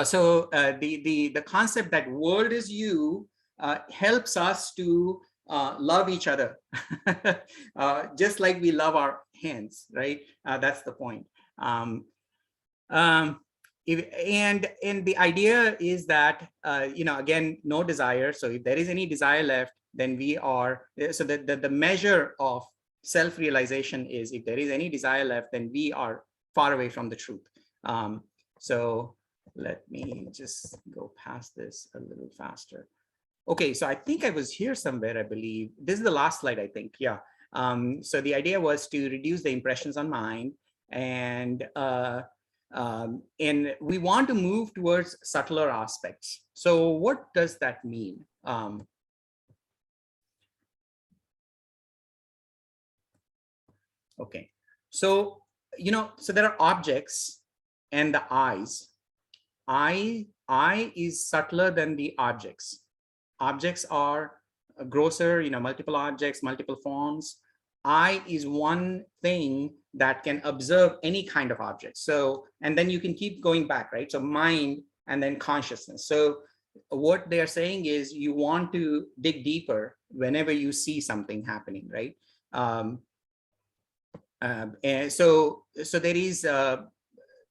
So the concept that world is you helps us to love each other, just like we love our hands, right? That's the point. And the idea is that, again, no desire. So if there is any desire left, then we are, so the measure of self-realization is, if there is any desire left, then we are far away from the truth. So let me just go past this a little faster. Okay, so I think I was here somewhere, I believe. This is the last slide, I think, yeah. So the idea was to reduce the impressions on mind, and we want to move towards subtler aspects. So what does that mean? Okay, so, so there are objects and the eyes. I is subtler than the objects. Objects are grosser, multiple objects, multiple forms. I is one thing that can observe any kind of object. So, and then you can keep going back, right? So mind and then consciousness. So what they are saying is you want to dig deeper whenever you see something happening, right? And so there is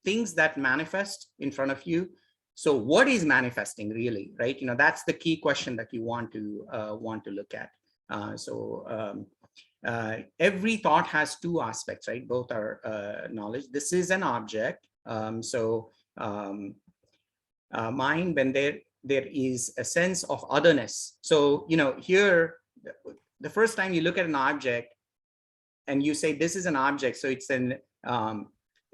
things that manifest in front of you. So what is manifesting really, right? That's the key question that you want to look at. Every thought has two aspects, right? Both are knowledge. This is an object. Mind, when there is a sense of otherness. So, here, the first time you look at an object and you say, this is an object. So it's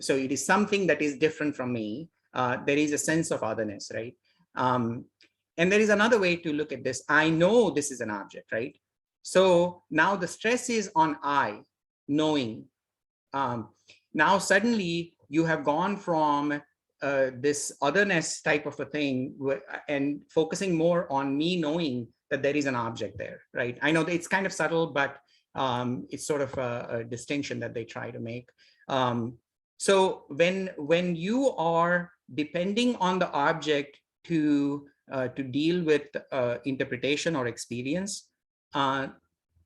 so it is something that is different from me. There is a sense of otherness, right? And there is another way to look at this. I know this is an object, right? So now the stress is on I, knowing. Now suddenly you have gone from this otherness type of a thing and focusing more on me knowing that there is an object there, right? I know that it's kind of subtle, but it's sort of a distinction that they try to make. So when you are depending on the object to deal with interpretation or experience,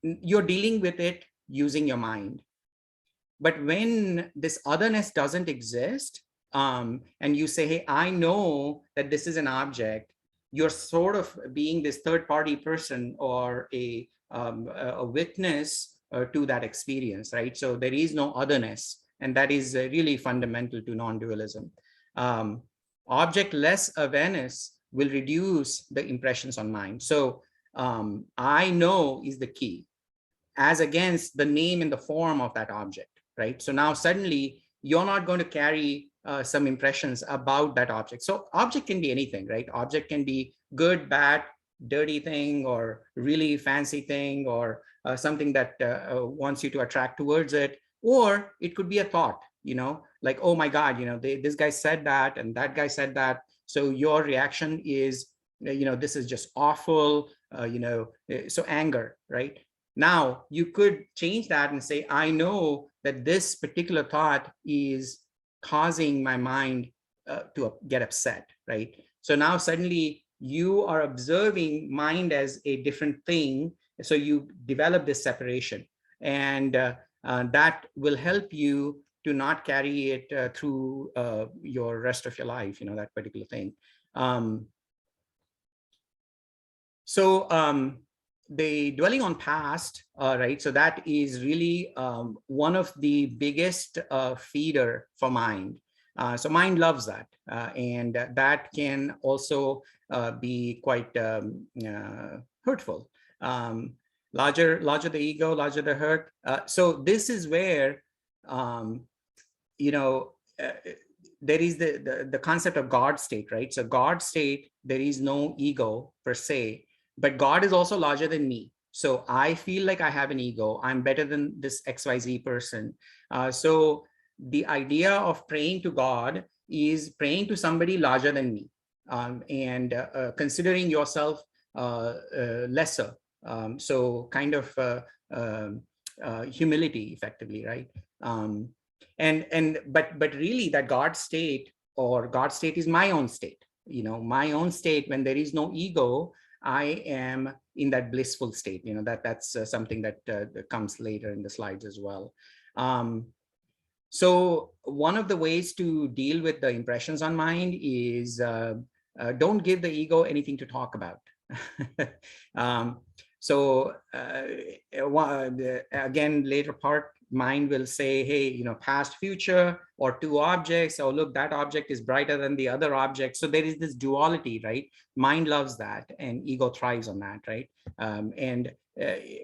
you're dealing with it using your mind. But when this otherness doesn't exist, and you say, hey, I know that this is an object, you're sort of being this third-party person or a witness to that experience, right? So there is no otherness. And that is really fundamental to non-dualism. Object-less awareness will reduce the impressions on mind. So I know is the key, as against the name and the form of that object, right? So now suddenly you're not going to carry some impressions about that object. So object can be anything, right? Object can be good, bad, dirty thing, or really fancy thing, or something that wants you to attract towards it. Or it could be a thought, like, oh my God, this guy said that and that guy said that. So your reaction is, this is just awful, so anger, right? Now you could change that and say, I know that this particular thought is causing my mind to get upset, right? So now suddenly you are observing mind as a different thing. So you develop this separation, and that will help you to not carry it through your rest of your life, that particular thing. the dwelling on past, right? So that is really one of the biggest feeder for mind. So mind loves that, and that can also be quite hurtful. Larger the ego, larger the hurt. So this is where, there is the concept of God state, right? So God state, there is no ego per se, but God is also larger than me. So I feel like I have an ego. I'm better than this XYZ person. So the idea of praying to God is praying to somebody larger than me, and considering yourself lesser. So kind of humility, effectively, right? But really, that God state, or God state, is my own state. My own state, when there is no ego, I am in that blissful state. That's something that comes later in the slides as well. So one of the ways to deal with the impressions on mind is don't give the ego anything to talk about. So again, later part, mind will say, hey, past, future, or two objects. Oh, look, that object is brighter than the other object. So there is this duality, right? Mind loves that, and ego thrives on that, right?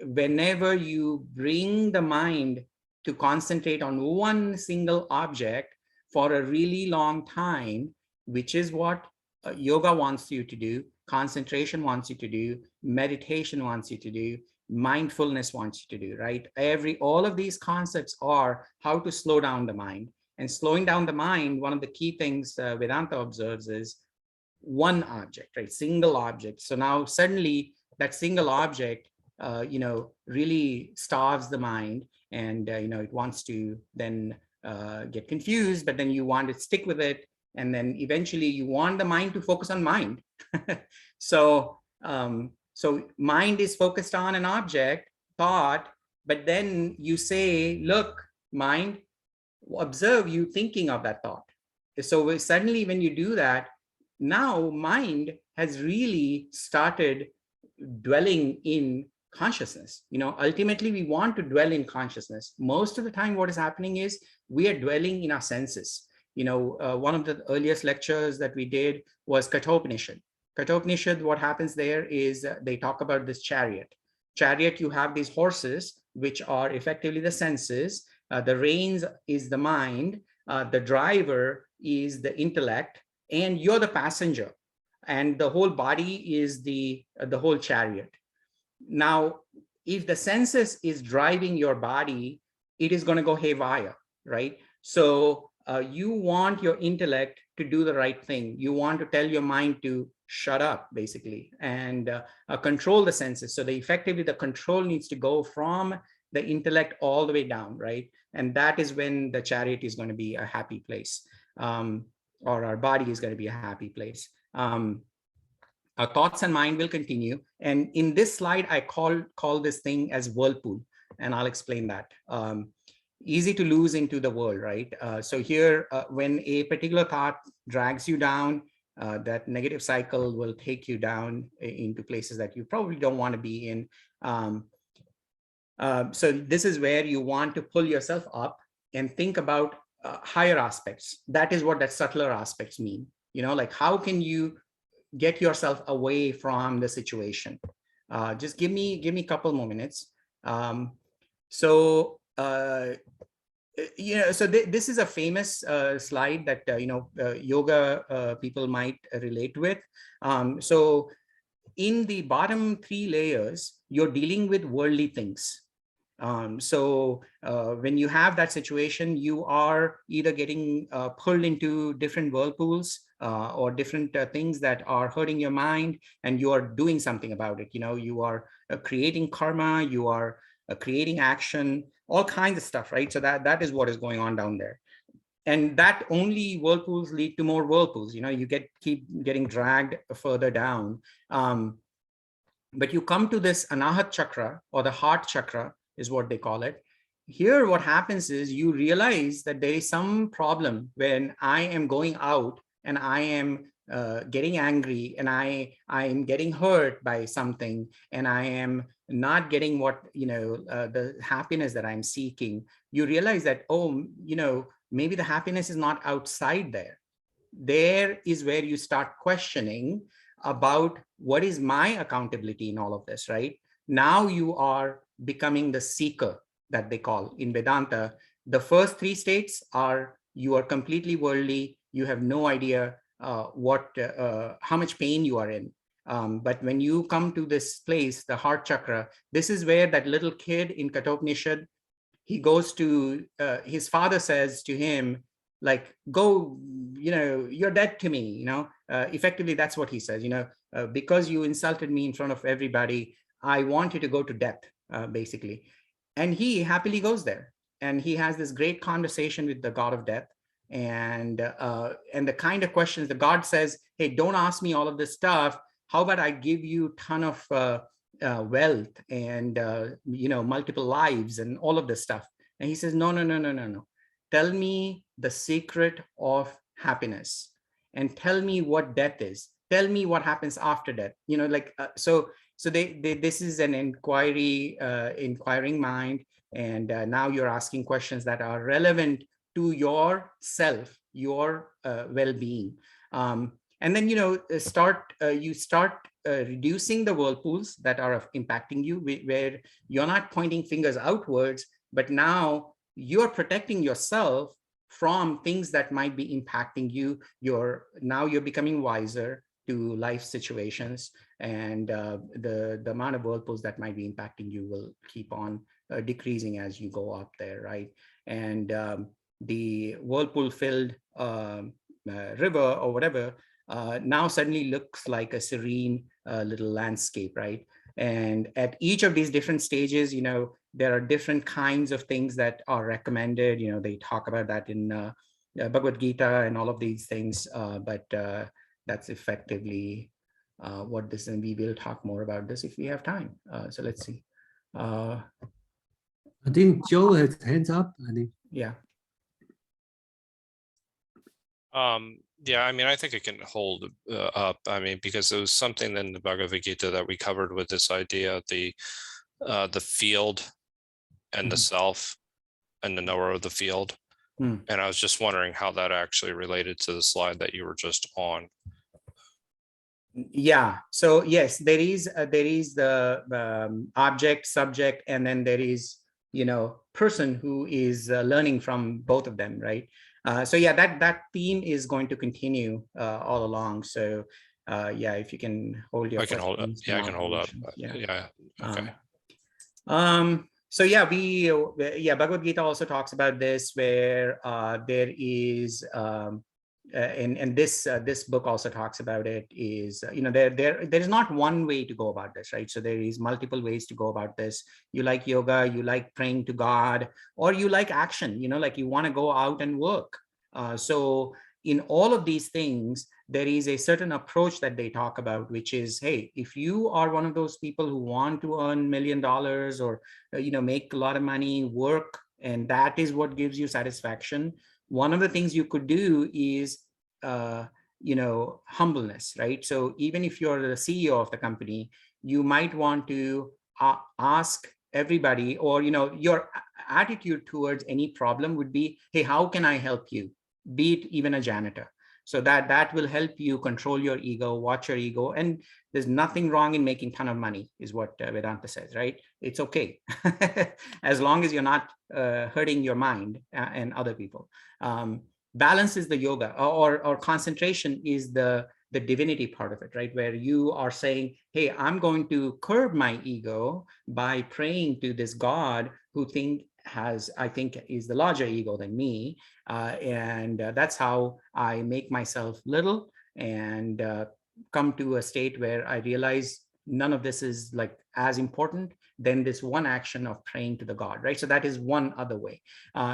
Whenever you bring the mind to concentrate on one single object for a really long time, which is what yoga wants you to do, concentration wants you to do, meditation wants you to do, mindfulness wants you to do, right? All of these concepts are how to slow down the mind. And slowing down the mind, one of the key things Vedanta observes is one object, right? Single object. So now suddenly that single object, really starves the mind, and it wants to then get confused, but then you want to stick with it, and then eventually you want the mind to focus on mind. So mind is focused on an object, thought, but then you say, look, mind, observe you thinking of that thought. So suddenly when you do that, now mind has really started dwelling in consciousness. Ultimately we want to dwell in consciousness. Most of the time what is happening is we are dwelling in our senses. One of the earliest lectures that we did was Kathopanishad. Kathopanishad, what happens there is they talk about this chariot. You have these horses, which are effectively the senses. The reins is the mind. The driver is the intellect, and you're the passenger. And the whole body is the whole chariot. Now, if the senses is driving your body, it is going to go haywire, right? So you want your intellect to do the right thing. You want to tell your mind to shut up, basically, and control the senses. So effectively, the control needs to go from the intellect all the way down, right? And that is when the chariot is going to be a happy place, or our body is going to be a happy place. Our thoughts and mind will continue. And in this slide, I call this thing as whirlpool, and I'll explain that. Easy to lose into the world, right? So here, when a particular thought drags you down, that negative cycle will take you down into places that you probably don't want to be in. So this is where you want to pull yourself up and think about higher aspects. That is what that subtler aspects mean. Like how can you get yourself away from the situation? Just give me a couple more minutes. So this is a famous slide that yoga people might relate with. So in the bottom 3 layers, you're dealing with worldly things. So when you have that situation, you are either getting pulled into different whirlpools or different things that are hurting your mind, and you are doing something about it. You are creating karma, you are creating action, all kinds of stuff, right? So that is what is going on down there. And that only whirlpools lead to more whirlpools. You keep getting dragged further down. But you come to this Anahat chakra, or the heart chakra is what they call it. Here, what happens is you realize that there is some problem when I am going out and I am getting angry, and I am getting hurt by something, and I am not getting what, the happiness that I'm seeking, you realize that, oh, maybe the happiness is not outside there. There is where you start questioning about what is my accountability in all of this, right? Now you are becoming the seeker that they call in Vedanta. The first three states are, you are completely worldly, you have no idea how much pain you are in. But when you come to this place, the heart chakra, this is where that little kid in Kathopanishad, he goes to, his father says to him, like, go, you're dead to me, effectively that's what he says, because you insulted me in front of everybody, I want you to go to death, basically. And he happily goes there. And he has this great conversation with the god of death. And the kind of questions, the god says, hey, don't ask me all of this stuff. How about I give you a ton of wealth and, multiple lives and all of this stuff. And he says, no. Tell me the secret of happiness and tell me what death is. Tell me what happens after death. So this is an inquiring mind. And now you're asking questions that are relevant to your self, your well-being. And then, you start reducing the whirlpools that are impacting you, where you're not pointing fingers outwards, but now you're protecting yourself from things that might be impacting you. Now you're becoming wiser to life situations, and the amount of whirlpools that might be impacting you will keep on decreasing as you go up there, right? And the whirlpool-filled river or whatever now suddenly looks like a serene little landscape, right? And at each of these different stages, there are different kinds of things that are recommended. They talk about that in Bhagavad Gita and all of these things, but that's effectively what this, and we will talk more about this if we have time. So let's see. I think Joe has hands up. I think. Yeah. Yeah, I mean, I think it can hold up. I mean, because it was something in the Bhagavad Gita that we covered with this idea, the field and the self and the knower of the field. And I was just wondering how that actually related to the slide that you were just on. Yeah. So yes, there is the object, subject, and then there is, person who is learning from both of them, right? So yeah, that theme is going to continue all along. So yeah, if you can hold your, I can hold up. Yeah, I can hold up. Yeah. Okay. So yeah, Bhagavad Gita also talks about this, where there is, and this book also talks about it, is, there is not one way to go about this, right? So there is multiple ways to go about this. You like yoga, you like praying to God, or you like action, like you want to go out and work. So in all of these things, there is a certain approach that they talk about, which is, hey, if you are one of those people who want to earn $1 million or, make a lot of money, work, and that is what gives you satisfaction, one of the things you could do is, humbleness, right? So even if you're the CEO of the company, you might want to ask everybody, or, your attitude towards any problem would be, hey, how can I help you? Be it even a janitor. So that will help you control your ego, watch your ego. And there's nothing wrong in making a ton of money, is what Vedanta says, right? It's okay. As long as you're not hurting your mind and other people. Balance is the yoga, or concentration is the divinity part of it, right? Where you are saying, hey, I'm going to curb my ego by praying to this God who I think is the larger ego than me. And that's how I make myself little and come to a state where I realize none of this is like as important than this one action of praying to the God, right? So that is one other way.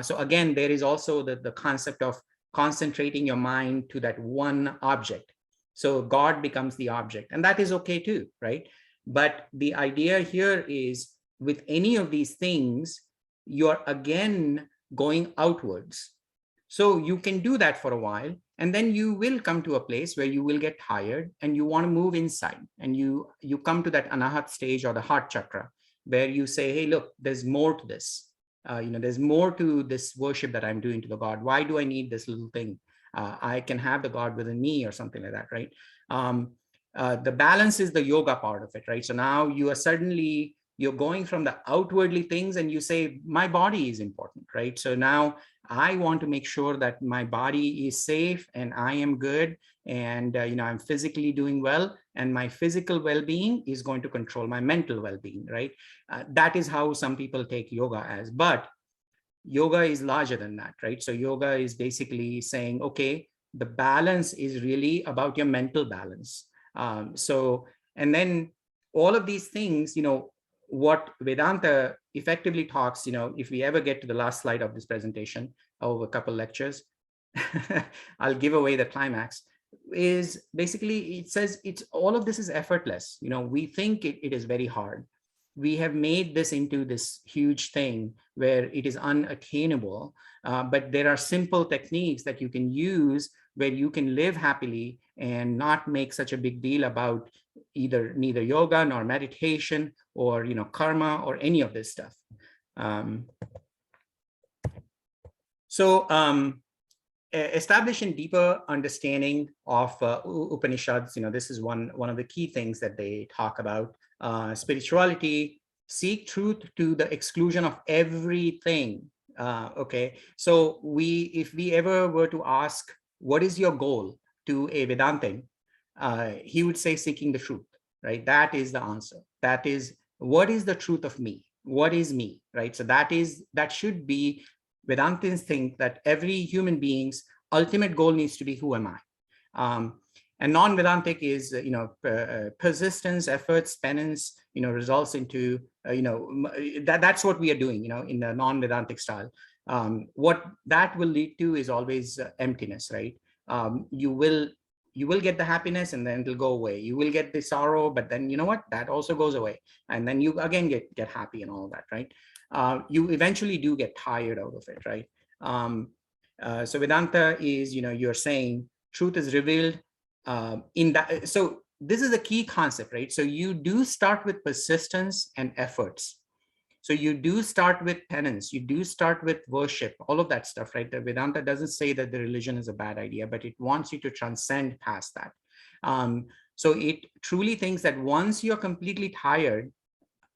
So again, there is also the concept of concentrating your mind to that one object. So God becomes the object, and that is okay too, right? But the idea here is, with any of these things, you're again going outwards. So you can do that for a while, and then you will come to a place where you will get tired and you want to move inside, and you come to that anahat stage or the heart chakra, where you say, hey, look, there's more to this. There's more to this worship that I'm doing to the God. Why do I need this little thing? I can have the God within me or something like that, right? The balance is the yoga part of it, right? So now you're going from the outwardly things and you say, my body is important, right? So now I want to make sure that my body is safe and I am good and, I'm physically doing well, and my physical well-being is going to control my mental well-being, right? That is how some people take yoga as, but yoga is larger than that, right? So yoga is basically saying, okay, the balance is really about your mental balance. And then all of these things, what Vedanta effectively talks, if we ever get to the last slide of this presentation over a couple lectures, I'll give away the climax, is basically, it says all of this is effortless. We think it is very hard. We have made this into this huge thing where it is unattainable, but there are simple techniques that you can use where you can live happily and not make such a big deal about neither yoga nor meditation or karma or any of this stuff. Establishing deeper understanding of Upanishads, this is one of the key things that they talk about. Spirituality, seek truth to the exclusion of everything. Okay, so if we ever were to ask, what is your goal to a Vedantin? He would say seeking the truth, right? That is the answer. That is, what is the truth of me? What is me, right? So that should be, Vedantins think that every human being's ultimate goal needs to be, who am I? And non-Vedantic is, persistence, efforts, penance, results into, that's what we are doing, in the non-Vedantic style. What that will lead to is always emptiness, right? You will get the happiness and then it'll go away. You will get the sorrow, but then you know what? That also goes away. And then you again get happy and all that, right? You eventually do get tired out of it, right? So Vedanta is, you're saying truth is revealed in that. So this is a key concept, right? So you do start with persistence and efforts. So you do start with penance, you do start with worship, all of that stuff, right? The Vedanta doesn't say that the religion is a bad idea, but it wants you to transcend past that. So it truly thinks that once you're completely tired,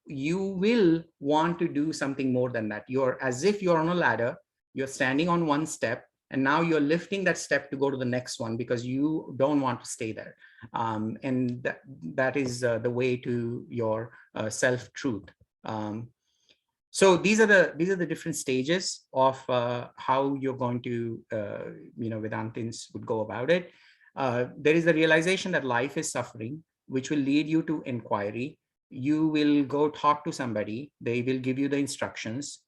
you will want to do something more than that. You're as if you're on a ladder, you're standing on one step, and now you're lifting that step to go to the next one because you don't want to stay there. And that is the way to your self-truth. So these are the different stages of how you're going to, Vedantins would go about it. There is the realization that life is suffering, which will lead you to inquiry. You will go talk to somebody. They will give you the instructions.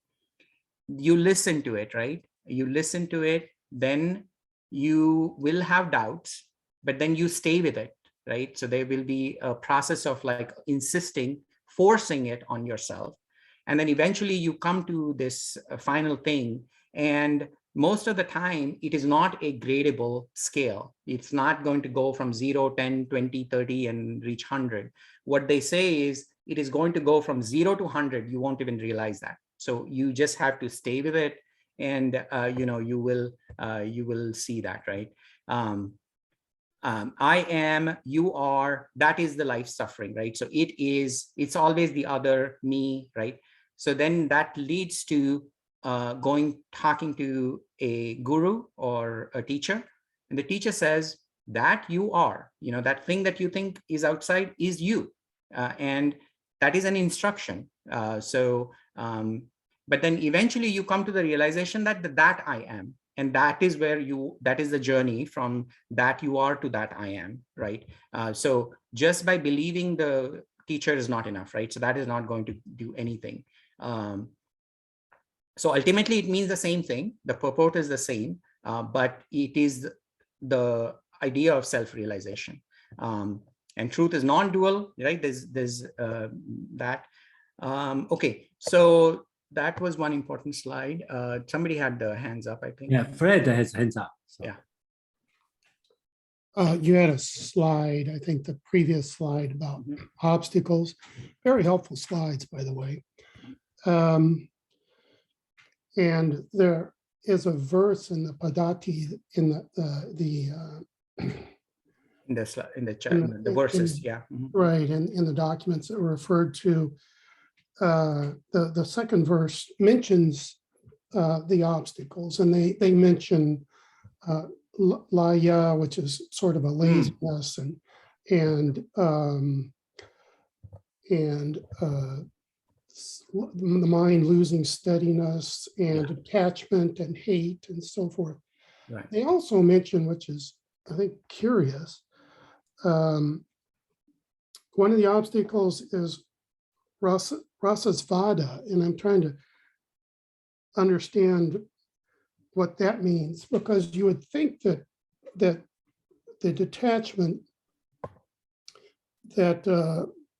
You listen to it, right? You listen to it, then you will have doubts, but then you stay with it, right? So there will be a process of like insisting, forcing it on yourself. And then eventually you come to this final thing. And most of the time, it is not a gradable scale. It's not going to go from 0, 10, 20, 30, and reach 100. What they say is it is going to go from 0 to 100. You won't even realize that. So you just have to stay with it. And, you will see that, right? I am, you are, that is the life suffering, right? So it's always the other, me, right? So then that leads to talking to a guru or a teacher, and the teacher says that you are, that thing that you think is outside is you, and that is an instruction. But then eventually you come to the realization that I am, and that is where that is the journey from that you are to that I am, right? So just by believing the teacher is not enough, right? So that is not going to do anything. So ultimately it means the same thing. The purport is the same, but it is the idea of self-realization. And truth is non-dual, right? There's that. Okay, so that was one important slide. Somebody had the hands up, I think. Yeah, Fred has hands up. So. Yeah. You had a slide, I think the previous slide about obstacles. Very helpful slides, by the way. And there is a verse in the Padati in the verses, yeah. Right, in the documents that were referred to. The second verse mentions the obstacles, and they mention laya, which is sort of a laziness, and the mind losing steadiness, and attachment and hate and so forth. Right. They also mention, which is I think curious, one of the obstacles is Rasa's vada, and I'm trying to understand what that means, because you would think that the detachment that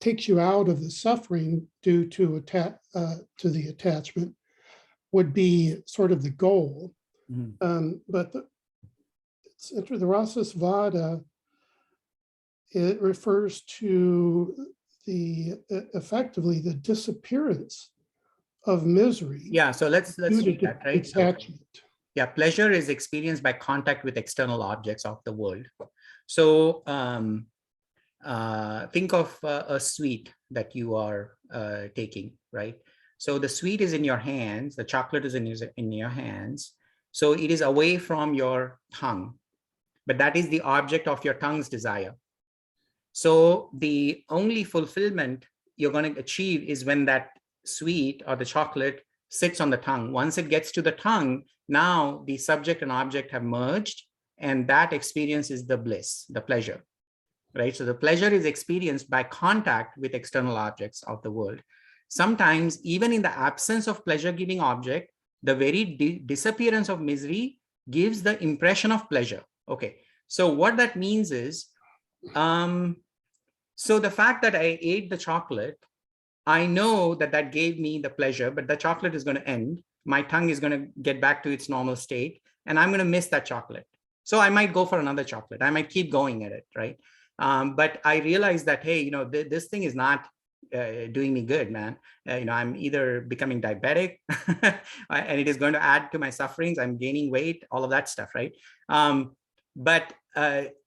takes you out of the suffering due to the attachment would be sort of the goal. But the Rasa's vada, it refers to effectively the disappearance of misery. Yeah, so let's do that, right? Attachment. Yeah, pleasure is experienced by contact with external objects of the world. So think of a sweet that you are taking, right? So the sweet is in your hands, the chocolate is in your hands. So it is away from your tongue, but that is the object of your tongue's desire. So the only fulfillment you're going to achieve is when that sweet or the chocolate sits on the tongue. Once it gets to the tongue, now the subject and object have merged, and that experience is the bliss, the pleasure, right? So the pleasure is experienced by contact with external objects of the world. Sometimes, even in the absence of pleasure-giving object, the very disappearance of misery gives the impression of pleasure. Okay, so what that means is, so the fact that I ate the chocolate, I know that that gave me the pleasure, but the chocolate is going to end. My tongue is going to get back to its normal state, and I'm going to miss that chocolate. So I might go for another chocolate. I might keep going at it, right? But I realize that, hey, this thing is not doing me good, man. I'm either becoming diabetic and it is going to add to my sufferings. I'm gaining weight, all of that stuff, right? But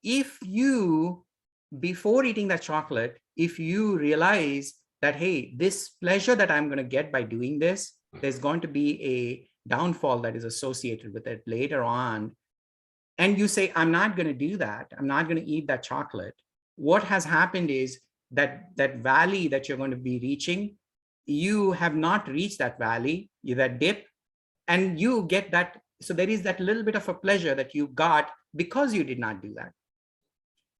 if you, before eating that chocolate, if you realize that, hey, this pleasure that I'm going to get by doing this, there's going to be a downfall that is associated with it later on, and you say, I'm not going to do that, I'm not going to eat that chocolate, what has happened is that valley that you're going to be reaching, you have not reached that valley, that dip, and you get that. So there is that little bit of a pleasure that you got because you did not do that.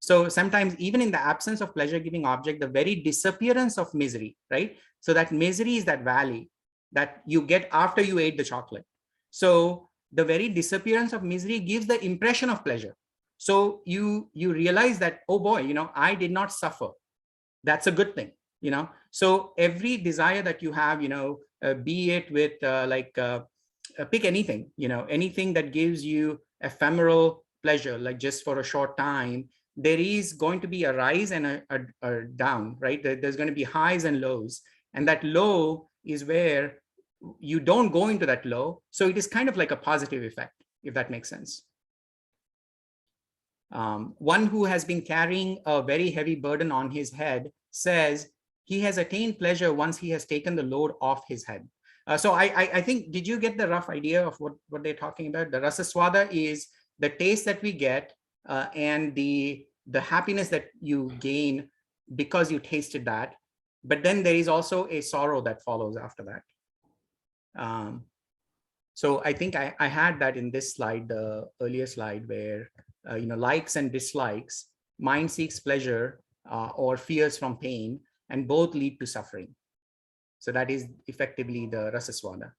So sometimes, even in the absence of pleasure-giving object, the very disappearance of misery, right? So that misery is that valley that you get after you ate the chocolate. So the very disappearance of misery gives the impression of pleasure. So you realize that, oh boy, I did not suffer. That's a good thing, So every desire that you have, be it with pick anything, anything that gives you ephemeral pleasure, like just for a short time, there is going to be a rise and a down, right? There's going to be highs and lows. And that low is where you don't go into that low. So it is kind of like a positive effect, if that makes sense. One who has been carrying a very heavy burden on his head says he has attained pleasure once he has taken the load off his head. So I think, did you get the rough idea of what they're talking about? The rasaswada is the taste that we get and the happiness that you gain because you tasted that. But then there is also a sorrow that follows after that. So I think I had that in this slide, the earlier slide, where likes and dislikes, mind seeks pleasure or fears from pain, and both lead to suffering. So that is effectively the rasaswada.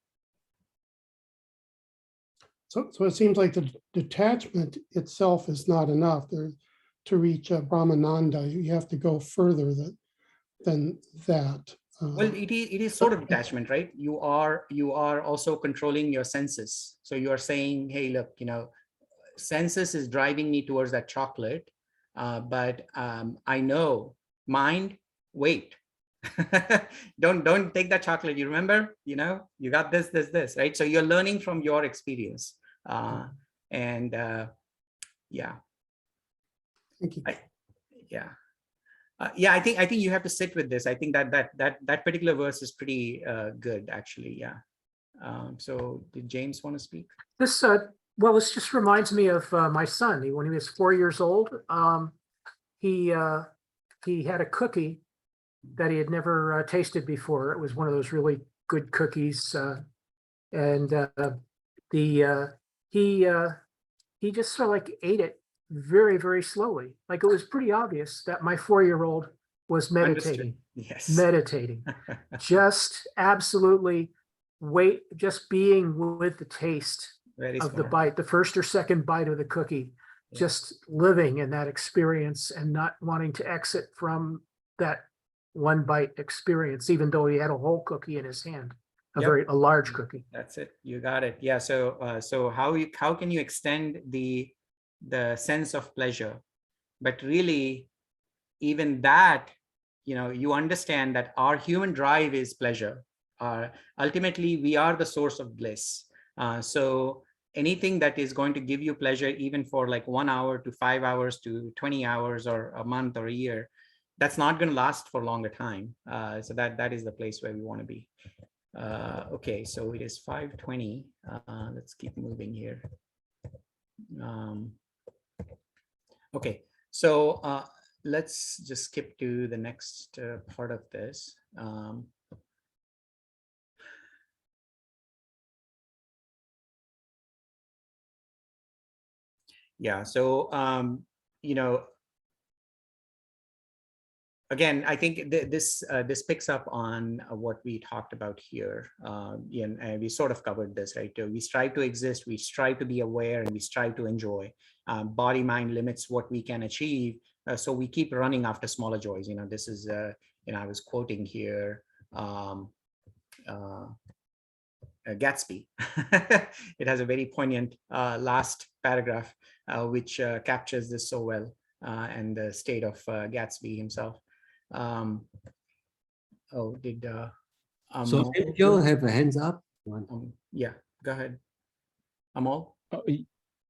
So it seems like the detachment itself is not enough. To reach Brahmananda, you have to go further than that. Well, it is sort of detachment, right? You are also controlling your senses. So you are saying, hey, look, senses is driving me towards that chocolate. but I know mind, wait. don't take that chocolate. You remember, you got this, right? So you're learning from your experience. Yeah. Thank you. I think you have to sit with this. I think that particular verse is pretty good, actually. Yeah. So did James want to speak? This this just reminds me of my son. When he was 4 years old, he had a cookie that he had never tasted before. It was one of those really good cookies, and he just sort of like ate it very, very slowly. Like it was pretty obvious that my 4-year-old was meditating. Understood. Yes. Meditating, just absolutely just being with the taste Very of smart. the bite, the first or second bite of the cookie, just living in that experience and not wanting to exit from that one bite experience, even though he had a whole cookie in his hand, a large cookie. That's it. You got it. Yeah. So how can you extend the sense of pleasure? But really, even that, you understand that our human drive is pleasure. Ultimately, we are the source of bliss. So anything that is going to give you pleasure, even for like 1 hour to 5 hours to 20 hours or a month or a year, that's not going to last for a longer time. So that is the place where we want to be. Okay, so it is 5:20. Let's keep moving here. Okay, so let's just skip to the next part of this. Yeah, so again, I think this picks up on what we talked about here. And we sort of covered this, right? We strive to exist, we strive to be aware, and we strive to enjoy. Body mind limits what we can achieve, so we keep running after smaller joys. This is I was quoting here Gatsby. It has a very poignant last paragraph which captures this so well, and the state of Gatsby himself. Did So Joe have a hands up? yeah, go ahead, Amol. Oh,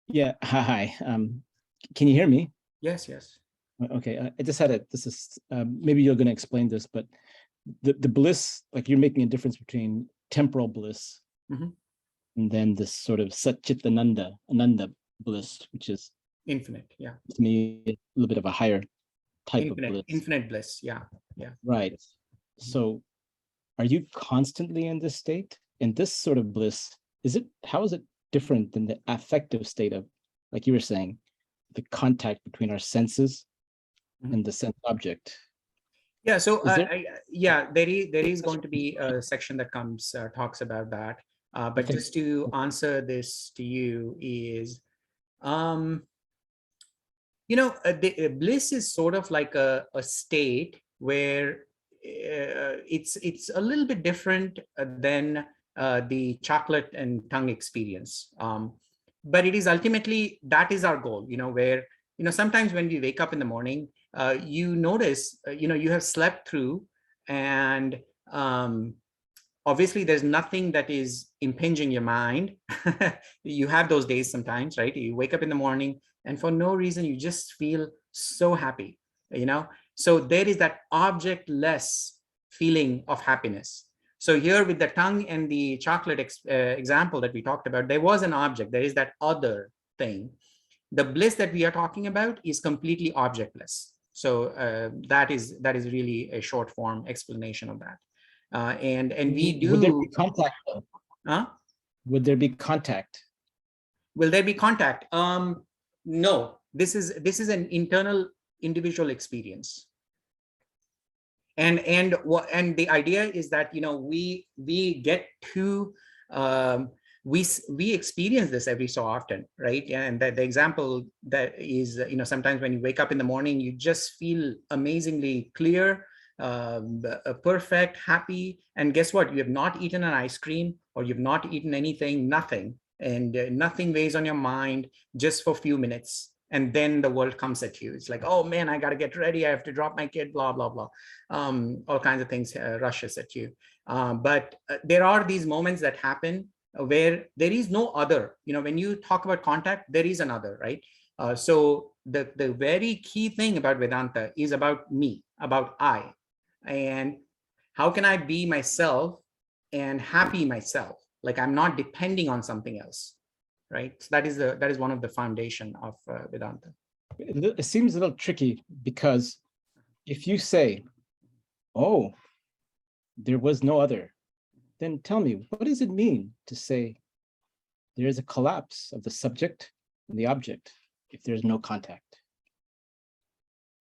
yeah, hi. Can you hear me? Yes. Okay, I just had this is maybe you're going to explain this, but the bliss, like you're making a difference between temporal bliss and then this sort of Satchitananda, Ananda bliss, which is infinite. Yeah, to me a little bit of a higher type of bliss. Infinite bliss. Yeah. Right. So are you constantly in this state? And this sort of bliss, how is it different than the affective state of, like you were saying, the contact between our senses and the sense object? Yeah, so there is going to be a section that talks about that. But just to answer this to you is, bliss is sort of like a state where it's a little bit different than the chocolate and tongue experience. But it is ultimately, that is our goal, where, sometimes when we wake up in the morning, you notice, you have slept through, and obviously there's nothing that is impinging your mind. You have those days sometimes, right? You wake up in the morning and for no reason, you just feel so happy, So there is that objectless feeling of happiness. So here with the tongue and the chocolate example that we talked about, there was an object, there is that other thing. The bliss that we are talking about is completely objectless. So that is really a short form explanation of that. And we do. Would there be contact? Huh? Would there be contact? Will there be contact? No. This is an internal individual experience. And the idea is that we get to we experience this every so often, right? And the example that is, sometimes when you wake up in the morning, you just feel amazingly clear, perfect, happy. And guess what? You have not eaten an ice cream, or you've not eaten anything, nothing. And nothing weighs on your mind just for a few minutes. and then the world comes at you. It's like, oh man, I got to get ready. I have to drop my kid, blah, blah, blah. All kinds of things rushes at you. But there are these moments that happen where there is no other. When you talk about contact, there is another, right? So the very key thing about Vedanta is about me, about I, and how can I be myself and happy myself? Like I'm not depending on something else, right? So that is one of the foundation of Vedanta. It seems a little tricky because if you say, oh, there was no other, then tell me, what does it mean to say there is a collapse of the subject and the object if there's no contact?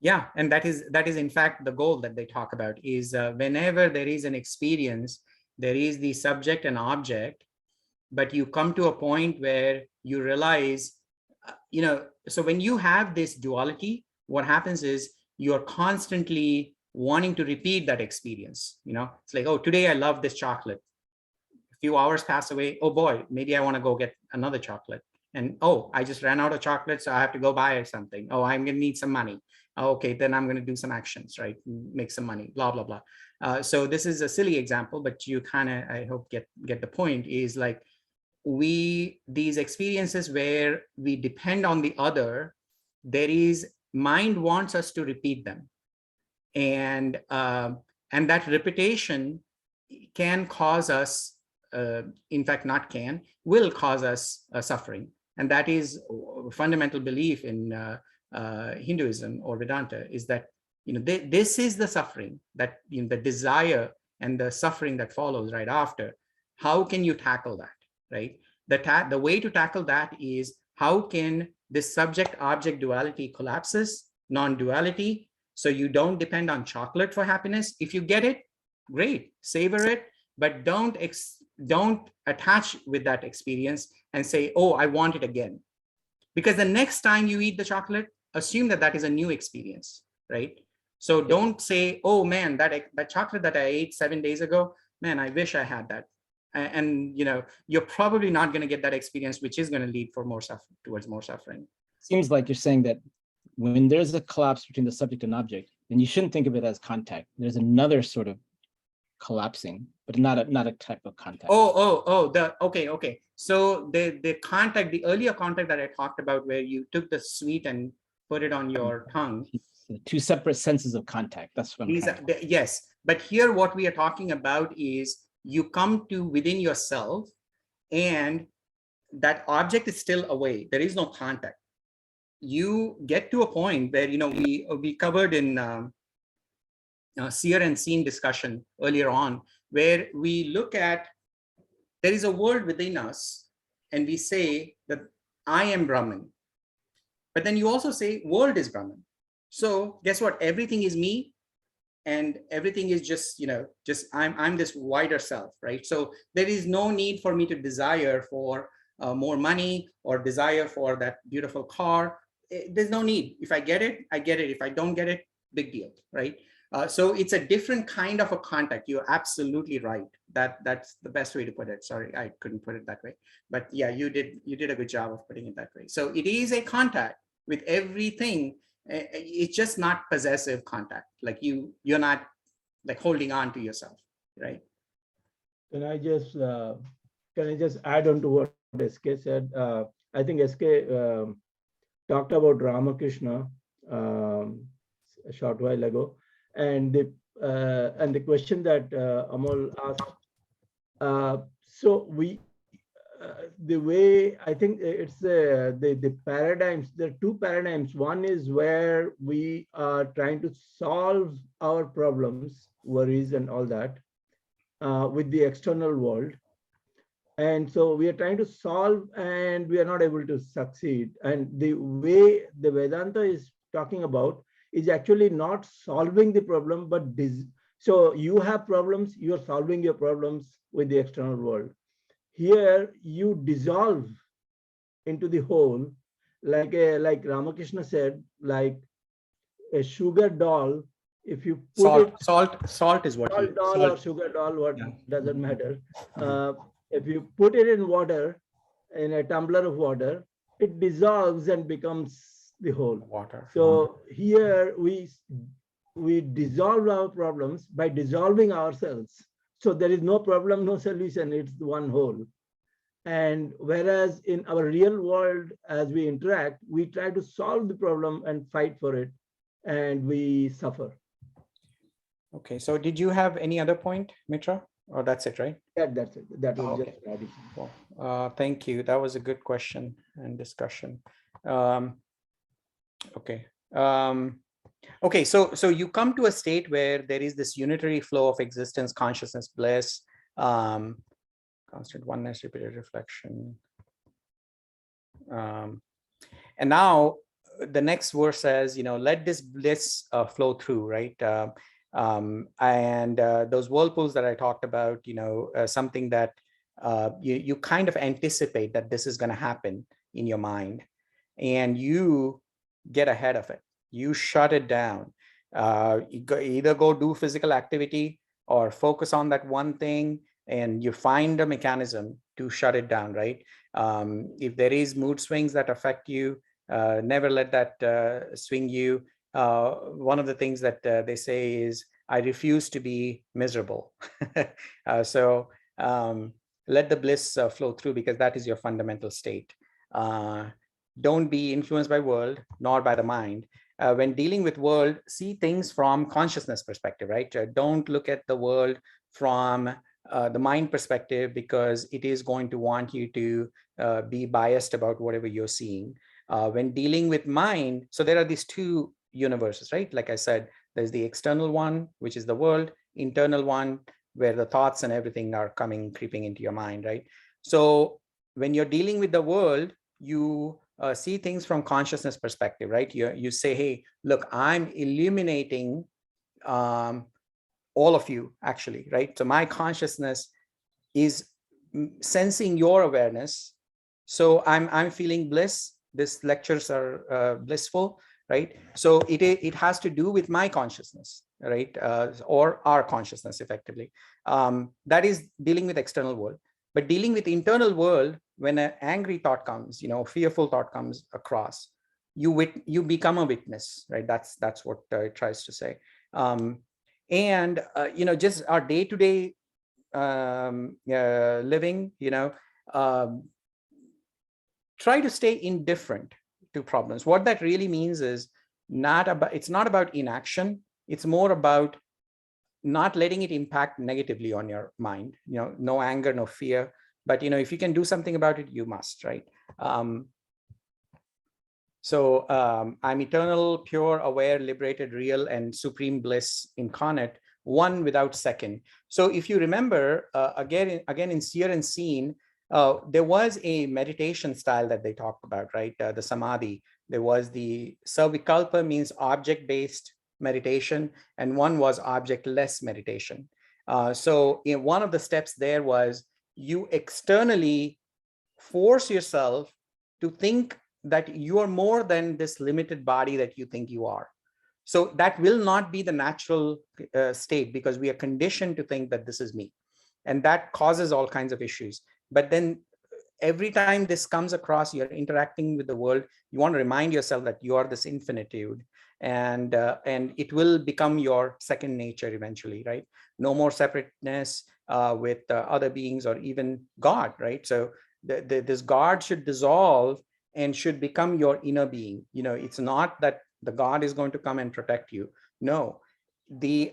Yeah, and that is in fact the goal that they talk about is whenever there is an experience, there is the subject and object, but you come to a point where you realize, so when you have this duality, what happens is you're constantly wanting to repeat that experience. It's like, oh, today I love this chocolate. A few hours pass away. Oh boy, maybe I want to go get another chocolate. And oh, I just ran out of chocolate, so I have to go buy something. Oh, I'm going to need some money. Okay, then I'm going to do some actions, right? Make some money, blah, blah, blah. So this is a silly example, but you kind of, I hope, get the point, is like these experiences where we depend on the other, mind wants us to repeat them. And that repetition can cause us, in fact, will cause us suffering. And that is a fundamental belief in Hinduism or Vedanta, is that this is the suffering, that the desire and the suffering that follows right after. How can you tackle that, right? The way to tackle that is, how can this subject-object duality collapses, non-duality, so you don't depend on chocolate for happiness. If you get it, great, savor it, but don't attach with that experience and say, oh, I want it again. Because the next time you eat the chocolate, assume that is a new experience, right? So don't say, oh man, that chocolate that I ate 7 days ago, man, I wish I had that. And you're probably not going to get that experience, which is going to lead towards more suffering. Seems like you're saying that when there's a collapse between the subject and object, then you shouldn't think of it as contact. There's another sort of collapsing, but not a type of contact. Okay. So the contact, the earlier contact that I talked about, where you took the sweet and put it on your tongue. Two separate senses of contact. That's what I'm trying to. Yes, but here what we are talking about is you come to within yourself, and that object is still away. There is no contact. You get to a point where we covered in Seer and Seen discussion earlier on, where we look at, there is a world within us, and we say that I am Brahman. But then you also say world is Brahman. So guess what? Everything is me, and everything is just I'm this wider self, right? So there is no need for me to desire for more money or desire for that beautiful car. There's no need. If I get it, I get it. If I don't get it, big deal, right? So it's a different kind of a contact. You're absolutely right. That's the best way to put it. Sorry, I couldn't put it that way. But yeah, you did a good job of putting it that way. So it is a contact with everything. It's just not possessive contact. Like you're not like holding on to yourself, right? Can I just add on to what SK said? I think SK talked about Ramakrishna a short while ago, and the question that Amol asked. So the way I think it's the paradigms. There are two paradigms. One is where we are trying to solve our problems, worries, and all that with the external world. And so we are trying to solve, and we are not able to succeed. And the way the Vedanta is talking about is actually not solving the problem, but so you have problems, you are solving your problems with the external world. Here you dissolve into the whole, like Ramakrishna said, like a sugar doll. If you put salt is what salt doll or sugar doll, what doesn't matter. If you put it in water, in a tumbler of water, it dissolves and becomes the whole. Water. So here we dissolve our problems by dissolving ourselves. So there is no problem, no solution, it's one whole. And whereas in our real world, as we interact, we try to solve the problem and fight for it, and we suffer. Okay, so did you have any other point, Mitra? Or that's it, right? Yeah, that's it. That was Okay. just addition. Well, thank you. That was a good question and discussion. Okay. Okay, so you come to a state where there is this unitary flow of existence, consciousness, bliss, constant oneness, repeated reflection. And now the next verse says, let this bliss flow through, right? And those whirlpools that I talked about, something that you kind of anticipate that this is going to happen in your mind, and you get ahead of it. You shut it down. Either go do physical activity or focus on that one thing, and you find a mechanism to shut it down, right? If there is mood swings that affect you, never let that swing you. One of the things that they say is, I refuse to be miserable. So let the bliss flow through, because that is your fundamental state. Don't be influenced by world, nor by the mind. When dealing with world, see things from consciousness perspective, right? Don't look at the world from the mind perspective, because it is going to want you to be biased about whatever you're seeing. When dealing with mind, so there are these two universes, right? Like I said, there's the external one, which is the world, internal one, where the thoughts and everything are creeping into your mind, right? So when you're dealing with the world, you see things from consciousness perspective, right? You say, hey, look, I'm illuminating all of you, actually, right? So my consciousness is sensing your awareness. So I'm feeling bliss. These lectures are blissful, right? So it has to do with my consciousness, right? Or our consciousness, effectively. That is dealing with external world. But dealing with internal world, when an angry thought comes, fearful thought comes across, you become a witness, right? That's what it tries to say. And just our day-to-day living, try to stay indifferent to problems. What that really means is it's not about inaction. It's more about not letting it impact negatively on your mind. No anger, no fear. But if you can do something about it, you must, right? So I'm eternal, pure, aware, liberated, real, and supreme bliss incarnate, one without second. So if you remember, again in Seer and Seen, there was a meditation style that they talked about, right? The samadhi. There was the savikalpa, means object-based meditation, and one was object-less meditation. So in one of the steps there was, you externally force yourself to think that you are more than this limited body that you think you are. So that will not be the natural state, because we are conditioned to think that this is me. And that causes all kinds of issues. But then every time this comes across, you're interacting with the world, you want to remind yourself that you are this infinitude. And it will become your second nature eventually, right? No more separateness with other beings or even God, right? So this God should dissolve and should become your inner being. It's not that the God is going to come and protect you. No,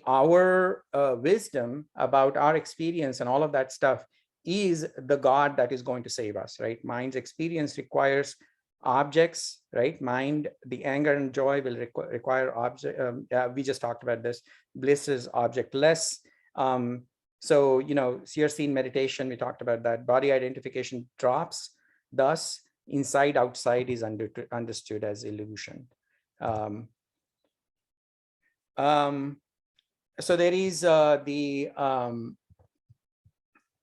our wisdom about our experience and all of that stuff is the God that is going to save us, right? Mind's experience requires objects, right? Mind, the anger and joy will require object. We just talked about this. Bliss is objectless. So, Seer Seen meditation, we talked about that. Body identification drops. Thus, inside, outside is understood as illusion. So there is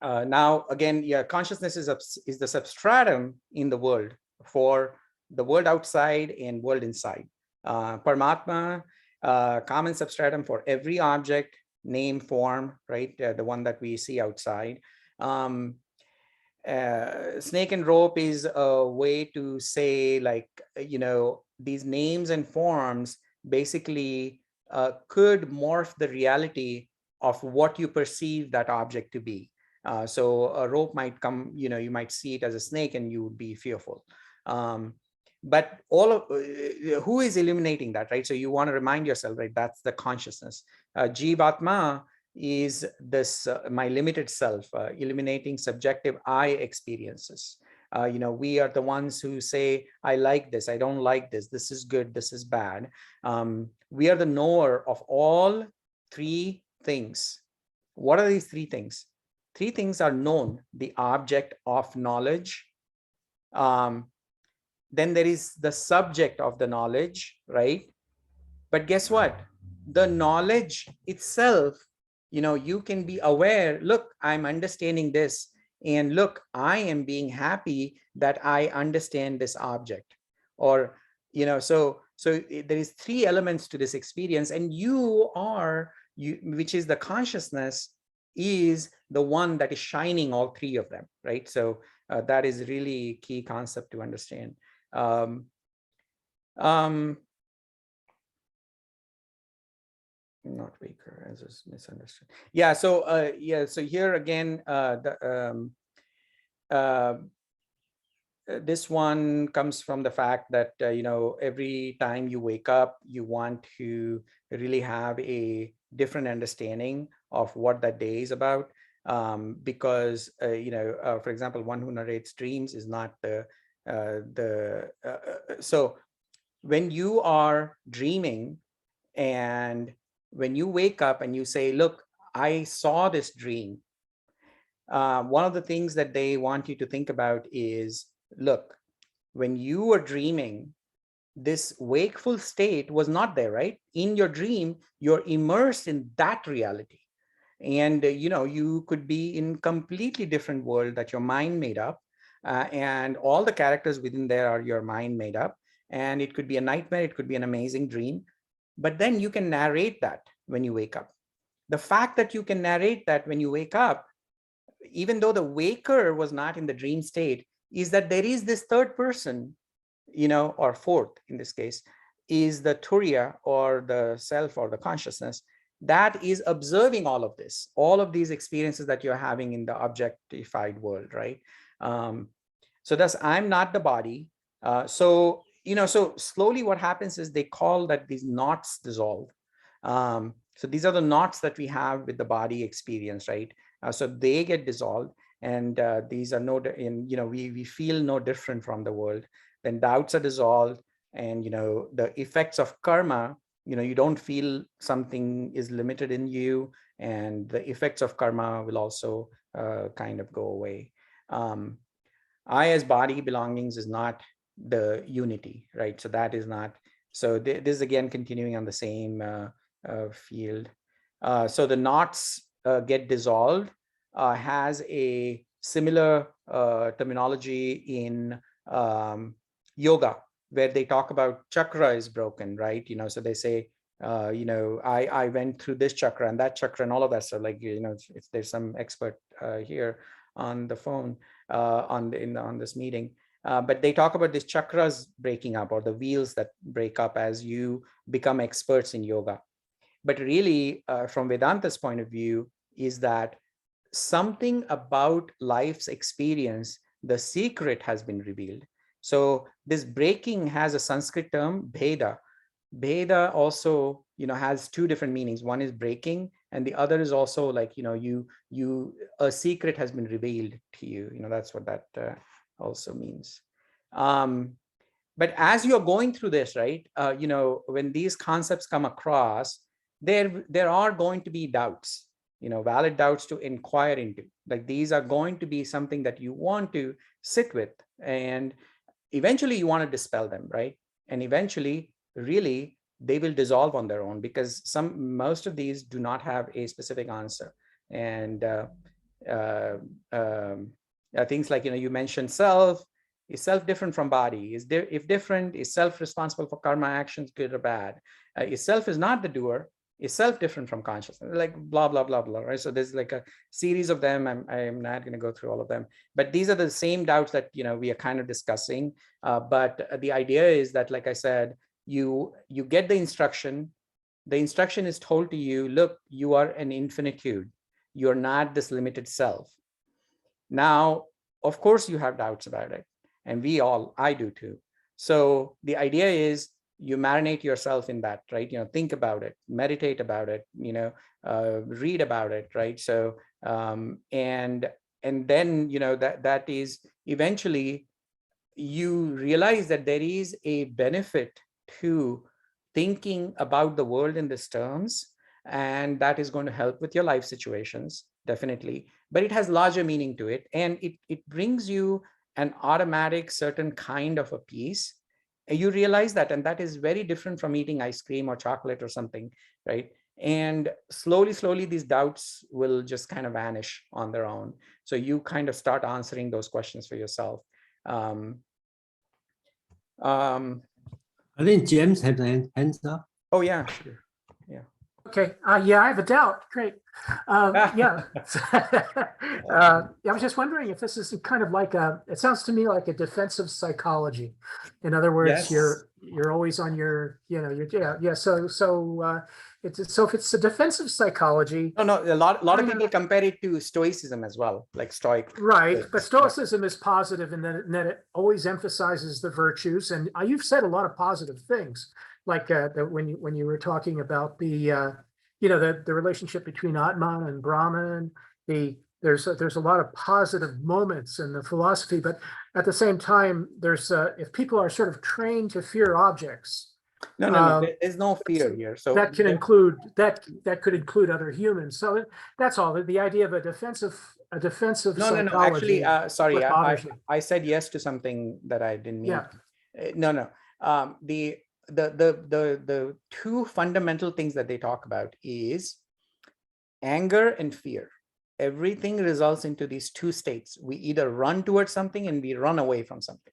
now again, consciousness is the substratum in the world for the world outside and world inside. Paramatma, common substratum for every object, name, form, right? The one that we see outside. Snake and rope is a way to say, like, these names and forms basically could morph the reality of what you perceive that object to be. So a rope might come, you might see it as a snake and you would be fearful. But all of who is illuminating that, right? So you want to remind yourself, right? That's the consciousness. Jivatma is this my limited self, illuminating subjective I experiences. We are the ones who say, I like this, I don't like this, this is good, this is bad. We are the knower of all three things. What are these three things? Three things are known: the object of knowledge, then there is the subject of the knowledge, right? But guess what? The knowledge itself, you can be aware, look, I'm understanding this, and look, I am being happy that I understand this object. Or, so there is three elements to this experience, and which is the consciousness, is the one that is shining all three of them, right? So that is really key concept to understand. Not weaker, as is misunderstood. Yeah. So So here again, this one comes from the fact that every time you wake up, you want to really have a different understanding of what that day is about. Because for example, one who narrates dreams is not so when you are dreaming and when you wake up and you say, look, I saw this dream, one of the things that they want you to think about is, look, when you were dreaming, this wakeful state was not there, right? In your dream, you're immersed in that reality. And, you could be in completely different world that your mind made up. And all the characters within there are your mind made up. And it could be a nightmare, it could be an amazing dream. But then you can narrate that when you wake up. The fact that you can narrate that when you wake up, even though the waker was not in the dream state, is that there is this third person, or fourth in this case, is the Turiya, or the self, or the consciousness, that is observing all of this, all of these experiences that you're having in the objectified world, right? So thus, I'm not the body. So slowly what happens is they call that these knots dissolve. So these are the knots that we have with the body experience, right? So they get dissolved, and these are we feel no different from the world. Then doubts are dissolved, and the effects of karma, you don't feel something is limited in you, and the effects of karma will also kind of go away. I as body belongings is not the unity, right? So that is not, so this is again continuing on the same field. So the knots get dissolved has a similar terminology in yoga, where they talk about chakra is broken, right? So they say, I went through this chakra and that chakra and all of that stuff. Like, if there's some expert here on the phone on this meeting, but they talk about these chakras breaking up, or the wheels that break up as you become experts in yoga. But really, from Vedanta's point of view, is that something about life's experience, the secret has been revealed. So this breaking has a Sanskrit term, bheda. Bheda also, has two different meanings. One is breaking, and the other is also like, a secret has been revealed to you. That's what that also means. But as you're going through this, right, when these concepts come across, there are going to be doubts, valid doubts to inquire into. Like, these are going to be something that you want to sit with, and eventually you want to dispel them, right? And eventually, really, they will dissolve on their own, because most of these do not have a specific answer. And things like, you mentioned self. Is self different from body? If different, is self responsible for karma actions, good or bad? If self is not the doer, is self different from consciousness? Like blah, blah, blah, blah, right? So there's like a series of them. I'm not going to go through all of them, but these are the same doubts that, we are kind of discussing. But the idea is that, like I said, you get the instruction. The instruction is told to you, look, you are an infinitude. You're not this limited self. Now, of course, you have doubts about it. And I do too. So the idea is you marinate yourself in that, right? Think about it, meditate about it, read about it, right? So, and then, that is eventually you realize that there is a benefit to thinking about the world in these terms, and that is going to help with your life situations, definitely. But it has larger meaning to it, and it brings you an automatic certain kind of a peace. You realize that, and that is very different from eating ice cream or chocolate or something, right? And slowly, these doubts will just kind of vanish on their own. So you kind of start answering those questions for yourself. I think James had an hands up. Oh yeah, sure. Yeah. Okay. Yeah, I have a doubt. Great. Yeah. I was just wondering if this is kind of like it sounds to me like a defensive psychology. In other words, Yes. you're always on your, yeah. So if it's a defensive psychology. No, a lot of people compare it to Stoicism as well, like Stoic. Right, but Stoicism is positive in that it always emphasizes the virtues, and you've said a lot of positive things, like when you were talking about the relationship between Atman and Brahman. There's a lot of positive moments in the philosophy, but at the same time, there's if people are sort of trained to fear objects. No, there's no fear here. So that could include other humans. So that's all. The idea of a defensive psychology. No. Actually, sorry, I said yes to something that I didn't mean. Yeah. No. The two fundamental things that they talk about is anger and fear. Everything results into these two states. We either run towards something and we run away from something.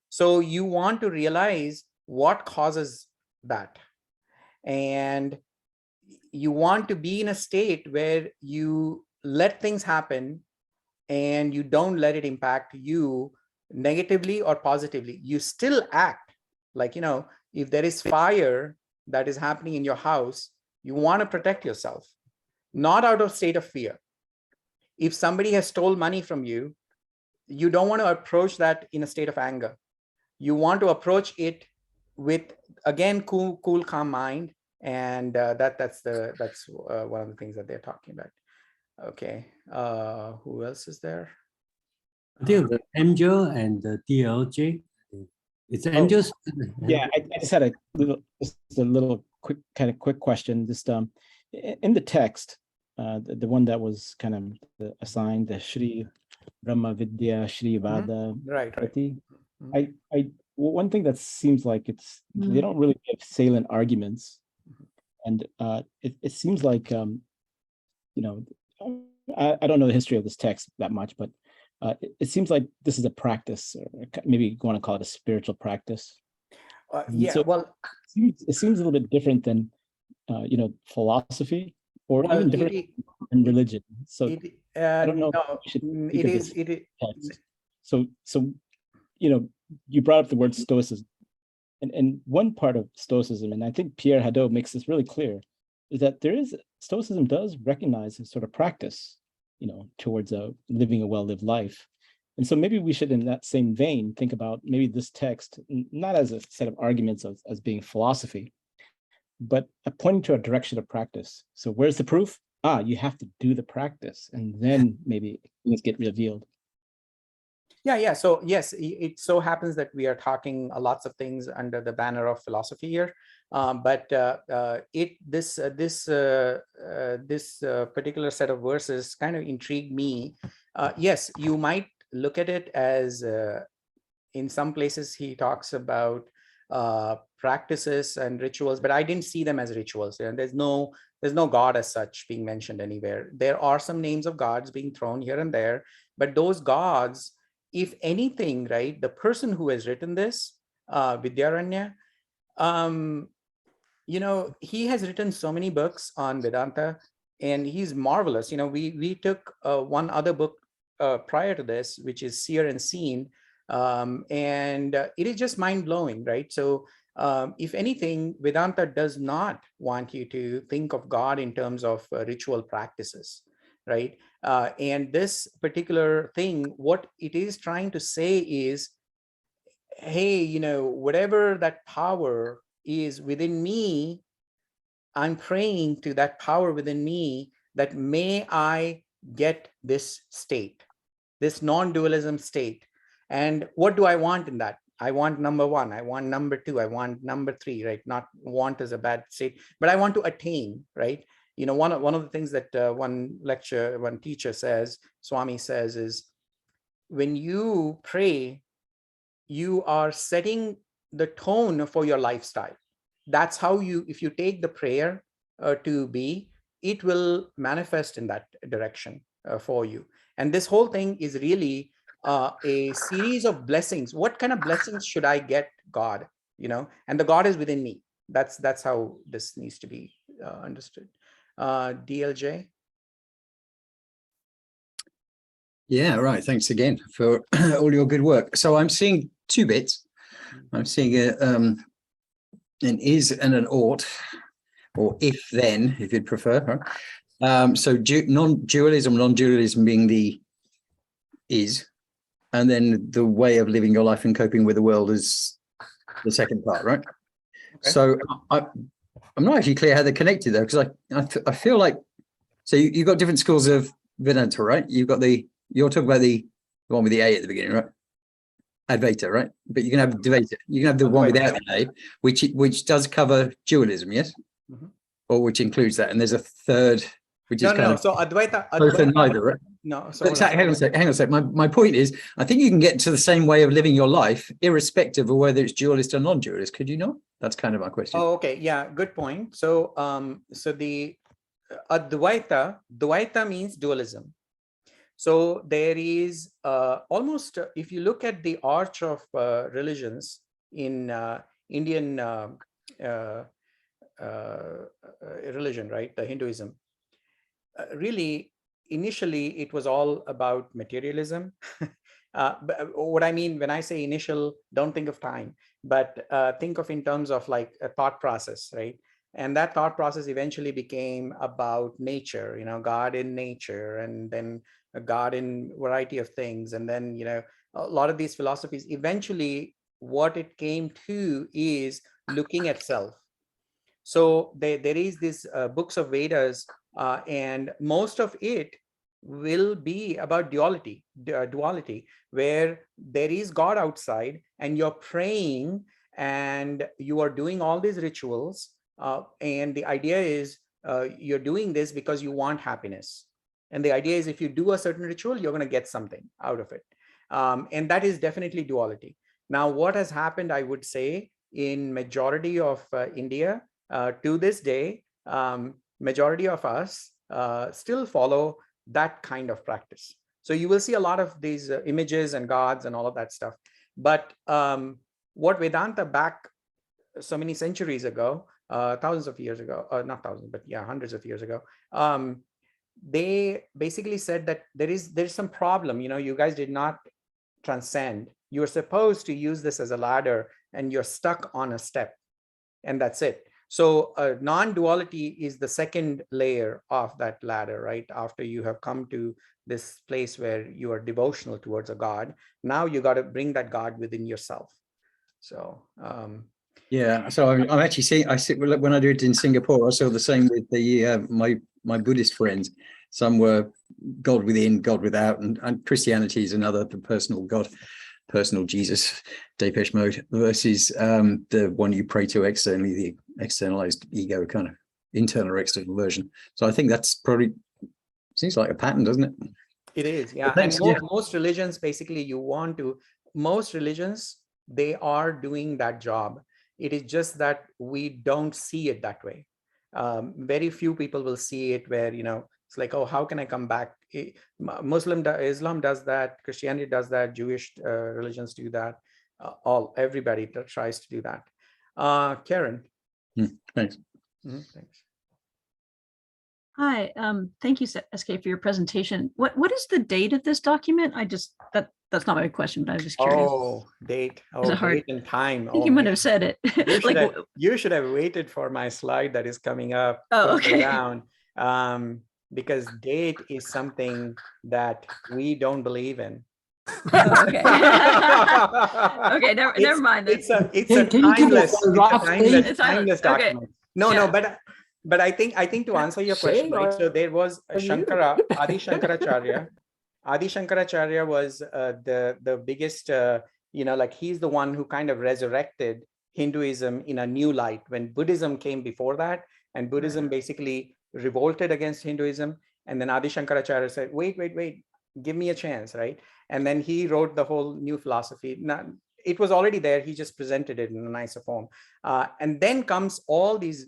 So you want to realize what causes that. And you want to be in a state where you let things happen and you don't let it impact you negatively or positively. You still act like, if there is fire that is happening in your house, you want to protect yourself, not out of state of fear. If somebody has stole money from you, you don't want to approach that in a state of anger. You want to approach it with, again, cool, calm mind. And that's one of the things that they're talking about. Okay. Who else is there? I think the angel and the DLJ. It's angels. Yeah, I just had a little quick question. Just in the text, the one that was kind of assigned, the Shri Brahma Vidya Shri Vada. Right. One thing that seems like they don't really give salient arguments, and it seems like I don't know the history of this text that much, but it seems like this is a practice, or maybe you want to call it a spiritual practice. It seems a little bit different than philosophy, or even different than religion. So I don't know. So you brought up the word Stoicism, and one part of Stoicism, and I think Pierre Hadot makes this really clear, is that Stoicism does recognize a sort of practice, towards living a well-lived life. And so maybe we should, in that same vein, think about maybe this text, not as a set of arguments as being philosophy, but pointing to a direction of practice. So where's the proof? You have to do the practice, and then maybe things get revealed. Yeah. So yes, it so happens that we are talking lots of things under the banner of philosophy here, but this particular set of verses kind of intrigued me. Yes, you might look at it as in some places he talks about practices and rituals, but I didn't see them as rituals. And there's no God as such being mentioned anywhere. There are some names of gods being thrown here and there, but those gods, if anything, right, the person who has written this, Vidyaranya, you know, he has written so many books on Vedanta, and he's marvelous. You know, we took one other book prior to this, which is Seer and Seen, and it is just mind-blowing, right? So if anything, Vedanta does not want you to think of God in terms of ritual practices, right? And this particular thing, what it is trying to say is, hey, you know, whatever that power is within me, I'm praying to that power within me that may I get this state, this non-dualism state. And what do I want in that? I want number one, I want number two, I want number three, right? Not want is a bad state, but I want to attain, right? You know, one of the things that one teacher says, Swami says, is when you pray, you are setting the tone for your lifestyle. That's how you, if you take the prayer to be, it will manifest in that direction for you. And this whole thing is really a series of blessings. What kind of blessings should I get, God? You know, and the God is within me. That's how this needs to be understood. DLJ. Yeah, right. Thanks again for all your good work. So I'm seeing two bits. I'm seeing an is and an ought, or if then, if you'd prefer. Right? So non-dualism being the is, and then the way of living your life and coping with the world is the second part, right? Okay. So I'm not actually clear how they're connected though, because I feel like, so you've got different schools of Vedanta, right? You've got you're talking about the one with the A at the beginning, right? Advaita, right? But you can have Dvaita. You can have the one without the A, which does cover dualism, yes? Mm-hmm. Or which includes that. And there's a third, which is kind of so Advaita both and neither, right? No, so hang on a sec. My point is, I think you can get to the same way of living your life, irrespective of whether it's dualist or non-dualist. Could you not? That's kind of my question. Oh, okay. Yeah, good point. So so the Dvaita means dualism. So there is almost, if you look at the arch of religions in Indian religion, right, the Hinduism, really, initially, it was all about materialism. But what I mean when I say initial, don't think of time, but think of in terms of like a thought process, right? And that thought process eventually became about nature, you know, God in nature, and then a God in variety of things. And then, you know, a lot of these philosophies, eventually what it came to is looking at self. So there is this books of Vedas, and most of it will be about duality, where there is God outside and you're praying and you are doing all these rituals. And the idea is you're doing this because you want happiness. And the idea is if you do a certain ritual, you're going to get something out of it. And that is definitely duality. Now, what has happened, I would say, in majority of India to this day, majority of us still follow that kind of practice. So you will see a lot of these images and gods and all of that stuff. But what Vedanta back so many centuries ago, thousands of years ago, not thousands, but yeah, hundreds of years ago, they basically said that there's some problem. You know, you guys did not transcend. You're supposed to use this as a ladder, and you're stuck on a step, and that's it. So non-duality is the second layer of that ladder, right? After you have come to this place where you are devotional towards a God, now you got to bring that God within yourself. So yeah, so I'm actually seeing, when I do it in Singapore, I saw the same with the my Buddhist friends. Some were God within, God without, and Christianity is another, the personal God, personal Jesus, Depeche Mode, versus the one you pray to externally, the externalized ego kind of internal or external version. So I think that's probably, seems like a pattern, doesn't it? It is, yeah. Thanks, and most religions, basically, most religions, they are doing that job. It is just that we don't see it that way. Very few people will see it where, you know, it's like, oh, how can I come back? Islam does that, Christianity does that, Jewish religions do that. Everybody tries to do that. Karen. Thanks. Thanks. Hi, thank you, SK, for your presentation. What is the date of this document? That's not my question, but I was just curious. Oh, date. Is Oh, it hard? date and time. I think Oh, you might man. have said it. You should have waited for my slide that is coming up Oh, further okay. down. Because date is something that we don't believe in. Oh, okay. Okay, never mind. It's a Can you give us timeless, a rough date? It's timeless okay. document. No, Yeah. but I think to answer your question, Shame right? So there was a on you. Shankara, Adi Shankaracharya. Adi Shankaracharya was the biggest, like he's the one who kind of resurrected Hinduism in a new light when Buddhism came before that, and Buddhism basically revolted against Hinduism. And then Adi Shankaracharya said, wait, give me a chance, right? And then he wrote the whole new philosophy. Now, it was already there. He just presented it in a nicer form. And then comes all these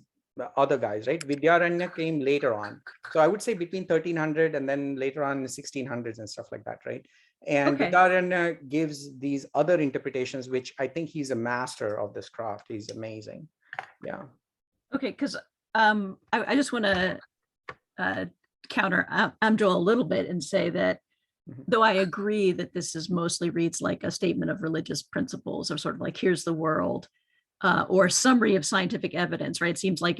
other guys, right? Vidyaranya came later on. So I would say between 1300 and then later on in the 1600s and stuff like that, right? And Okay. Vidyaranya gives these other interpretations, which I think he's a master of this craft. He's amazing. Yeah. Okay, because I just want to counter Amjul a little bit and say that though I agree that this is mostly reads like a statement of religious principles, or sort of like, here's the world, or a summary of scientific evidence, right? It seems like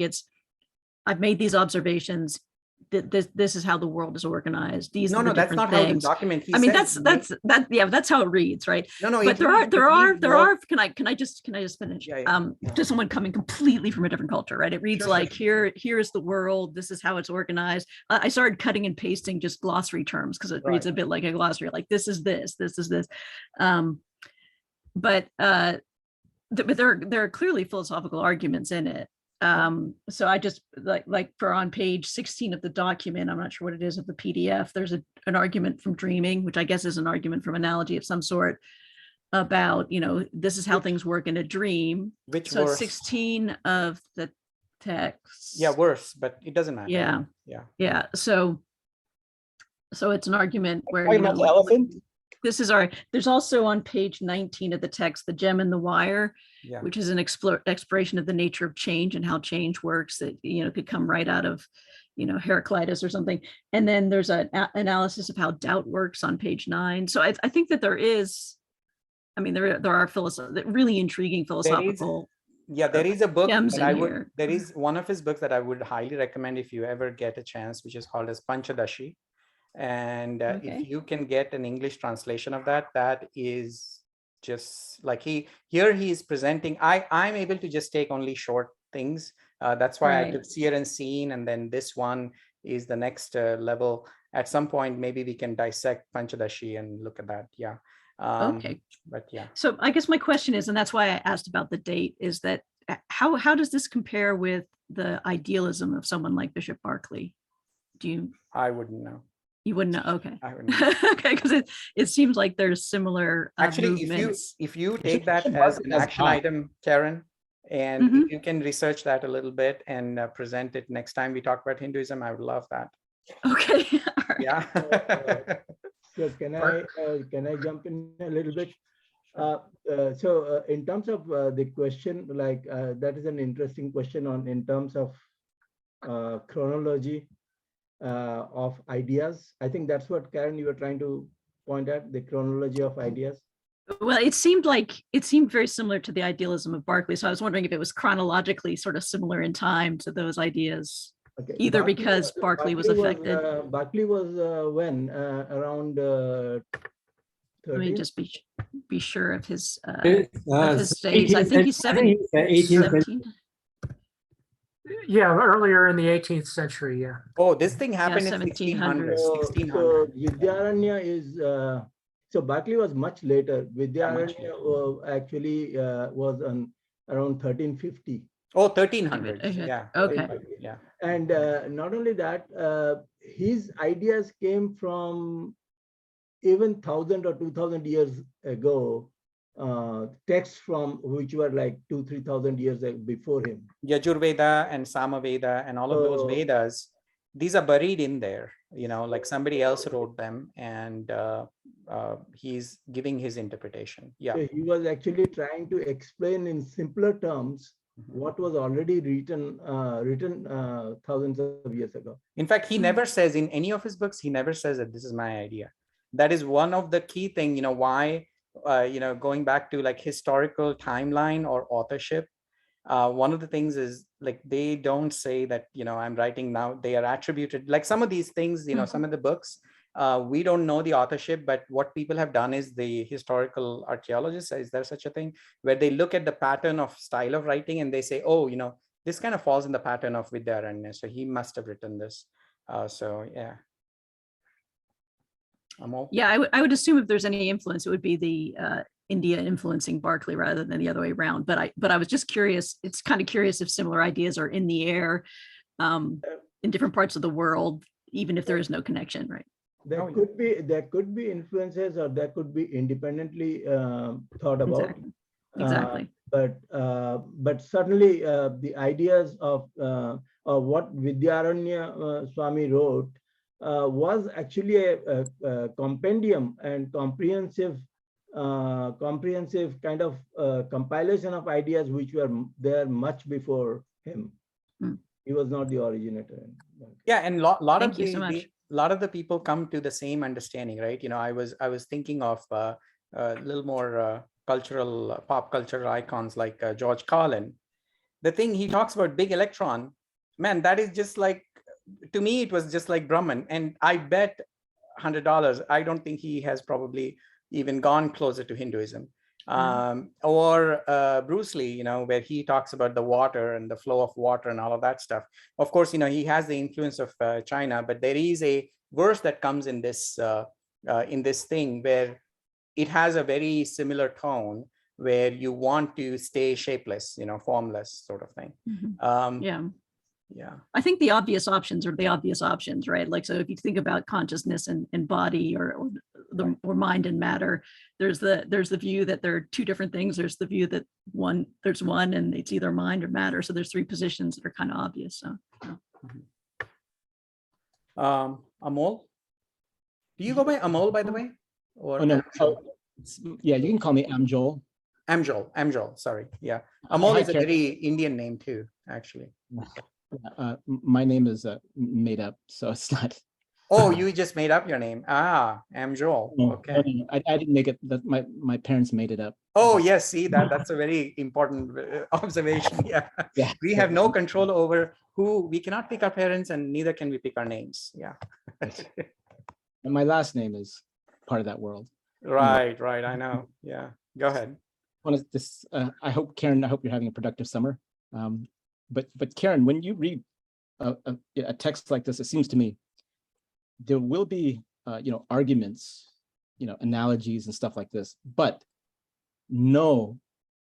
I've made these observations, this is how the world is organized. These are the that's different not things. how the document. That's how it reads, right? No. But there are. Can I just finish? Yeah. To someone coming completely from a different culture, right? It reads like here is the world. This is how it's organized. I started cutting and pasting just glossary terms because it reads a bit like a glossary. Like this is this. But there are clearly philosophical arguments in it. So I just like for on page 16 of the document, I'm not sure what it is of the PDF, there's an argument from dreaming, which I guess is an argument from analogy of some sort about, this is how things work in a dream. So verse? it's 16 of the text. Yeah, worse, but it doesn't matter. Yeah. So it's an argument where, the elephant? there's also on page 19 of the text, the gem and the wire, which is an exploration of the nature of change and how change works that, could come right out of, Heraclitus or something. And then there's an analysis of how doubt works on page 9. So I think that there are really intriguing philosophical. There is a book that there is one of his books that I would highly recommend if you ever get a chance, which is called as Panchadashi. And if you can get an English translation of that is just like he's presenting. I'm able to just take only short things. That's why I took Seer and Seen, and then this one is the next level. At some point, maybe we can dissect Panchadashi and look at that. Yeah. Okay. But yeah. So I guess my question is, and that's why I asked about the date, is that how does this compare with the idealism of someone like Bishop Berkeley? I wouldn't know. You wouldn't know. Okay. I wouldn't know. Okay, because it seems like there's similar actually movements. if you take that as an action item, Karen, and if you can research that a little bit and present it next time we talk about Hinduism, I would love that. Okay. Right. Yeah. So can I jump in a little bit? So in terms of the question, that is an interesting question in terms of chronology of ideas. I think that's what, Karen, you were trying to point at, the chronology of ideas. Well, it seemed very similar to the idealism of Berkeley. So I was wondering if it was chronologically sort of similar in time to those ideas, either because Berkeley was affected. Berkeley was when? Around 13? Let me just be sure of his days. I think he's 17. Yeah, earlier in the 18th century. Yeah. Oh, this thing happened in 1600s. So Vidyaranya is so Berkeley was much later. Vidyaranya actually was on around 1350. Oh, 1300. Yeah. Okay. Yeah. And not only that, his ideas came from even 1,000 or 2,000 years ago. Texts from which were like 2,000-3,000 years before him. Yajurveda and Samaveda and all of those Vedas, these are buried in there, like somebody else wrote them, and he's giving his interpretation. Yeah. So he was actually trying to explain in simpler terms what was already written thousands of years ago. In fact, he never says in any of his books, he never says that this is my idea. That is one of the key thing, why, going back to like historical timeline or authorship, one of the things is like, they don't say that, I'm writing now, they are attributed, like some of these things, some of the books, we don't know the authorship, but what people have done is the historical archaeologists, is there such a thing, where they look at the pattern of style of writing and they say, oh, this kind of falls in the pattern of Vidyaranya, so he must have written this. So yeah. Amol? Yeah, I would assume if there's any influence, it would be the India influencing Berkeley rather than the other way around. But I was just curious. It's kind of curious if similar ideas are in the air in different parts of the world, even if there is no connection, right? There could be influences, or there could be independently thought about. Exactly. But certainly the ideas of what Vidyaranya Swami wrote was actually a compendium and comprehensive kind of compilation of ideas which were there much before him. He was not the originator. Yeah, and lot Thank you so much. lot of the people come to the same understanding, right? I was thinking of a little more cultural, pop culture icons like George Carlin. The thing he talks about, big electron, man, that is just like, to me, it was just like Brahman. And I bet $100, I don't think he has probably even gone closer to Hinduism. Or Bruce Lee, where he talks about the water and the flow of water and all of that stuff. Of course, he has the influence of China, but there is a verse that comes in this thing where it has a very similar tone, where you want to stay shapeless, formless sort of thing. Yeah. I think the obvious options are the obvious options, right? Like, so if you think about consciousness and body or mind and matter, there's the view that there are two different things. There's the view that there's one and it's either mind or matter. So there's three positions that are kind of obvious. So Amol? Do you go by Amol, by the way? Or no. Yeah, you can call me Amjol. Amjol, sorry. Yeah. Amol is a very Indian name too, actually. My name is made up, so it's not. Oh, you just made up your name. Amjol. Okay. No, I didn't make it. That my parents made it up. Oh yes, see that's a very important observation. Yeah. We have no control over we cannot pick our parents, and neither can we pick our names. Yeah. And my last name is part of that world. Right. I know. Yeah. Go ahead. I hope, Karen, you're having a productive summer. But Karen, when you read a text like this, it seems to me there will be arguments, analogies and stuff like this, but no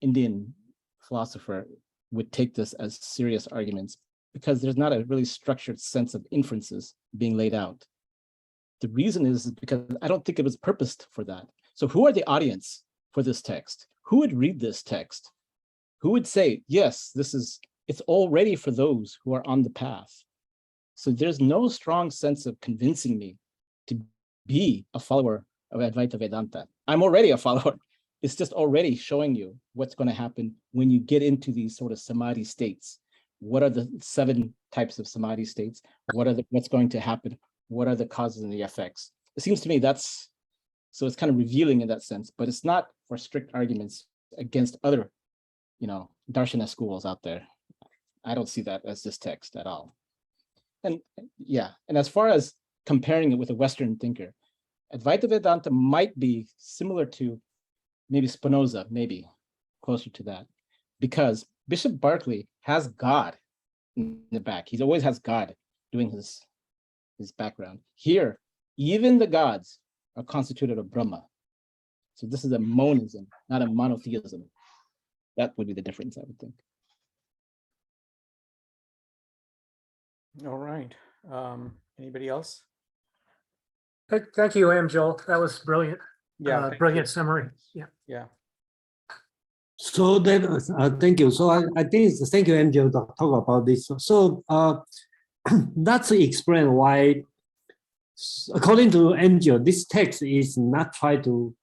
Indian philosopher would take this as serious arguments, because there's not a really structured sense of inferences being laid out. The reason is because I don't think it was purposed for that. So who are the audience for this text? Who would read this text? Who would say, yes, it's all ready for those who are on the path? So there's no strong sense of convincing me to be a follower of Advaita Vedanta. I'm already a follower. It's just already showing you what's going to happen when you get into these sort of samadhi states. What are the 7 types of samadhi states? What's going to happen? What are the causes and the effects? It seems to me so it's kind of revealing in that sense, but it's not for strict arguments against other, darshana schools out there. I don't see that as this text at all. And as far as comparing it with a Western thinker, Advaita Vedanta might be similar to maybe Spinoza, maybe closer to that, because Bishop Berkeley has God in the back. He always has God doing his background. Here, even the gods are constituted of Brahma. So this is a monism, not a monotheism. That would be the difference, I would think. All right. Anybody else? Thank you, Amjol. That was brilliant. Yeah. Brilliant summary. Yeah. Yeah. So that thank you. So I think thank you, Angel, to talk about this. So that's explain why, according to Angel, this text is not trying to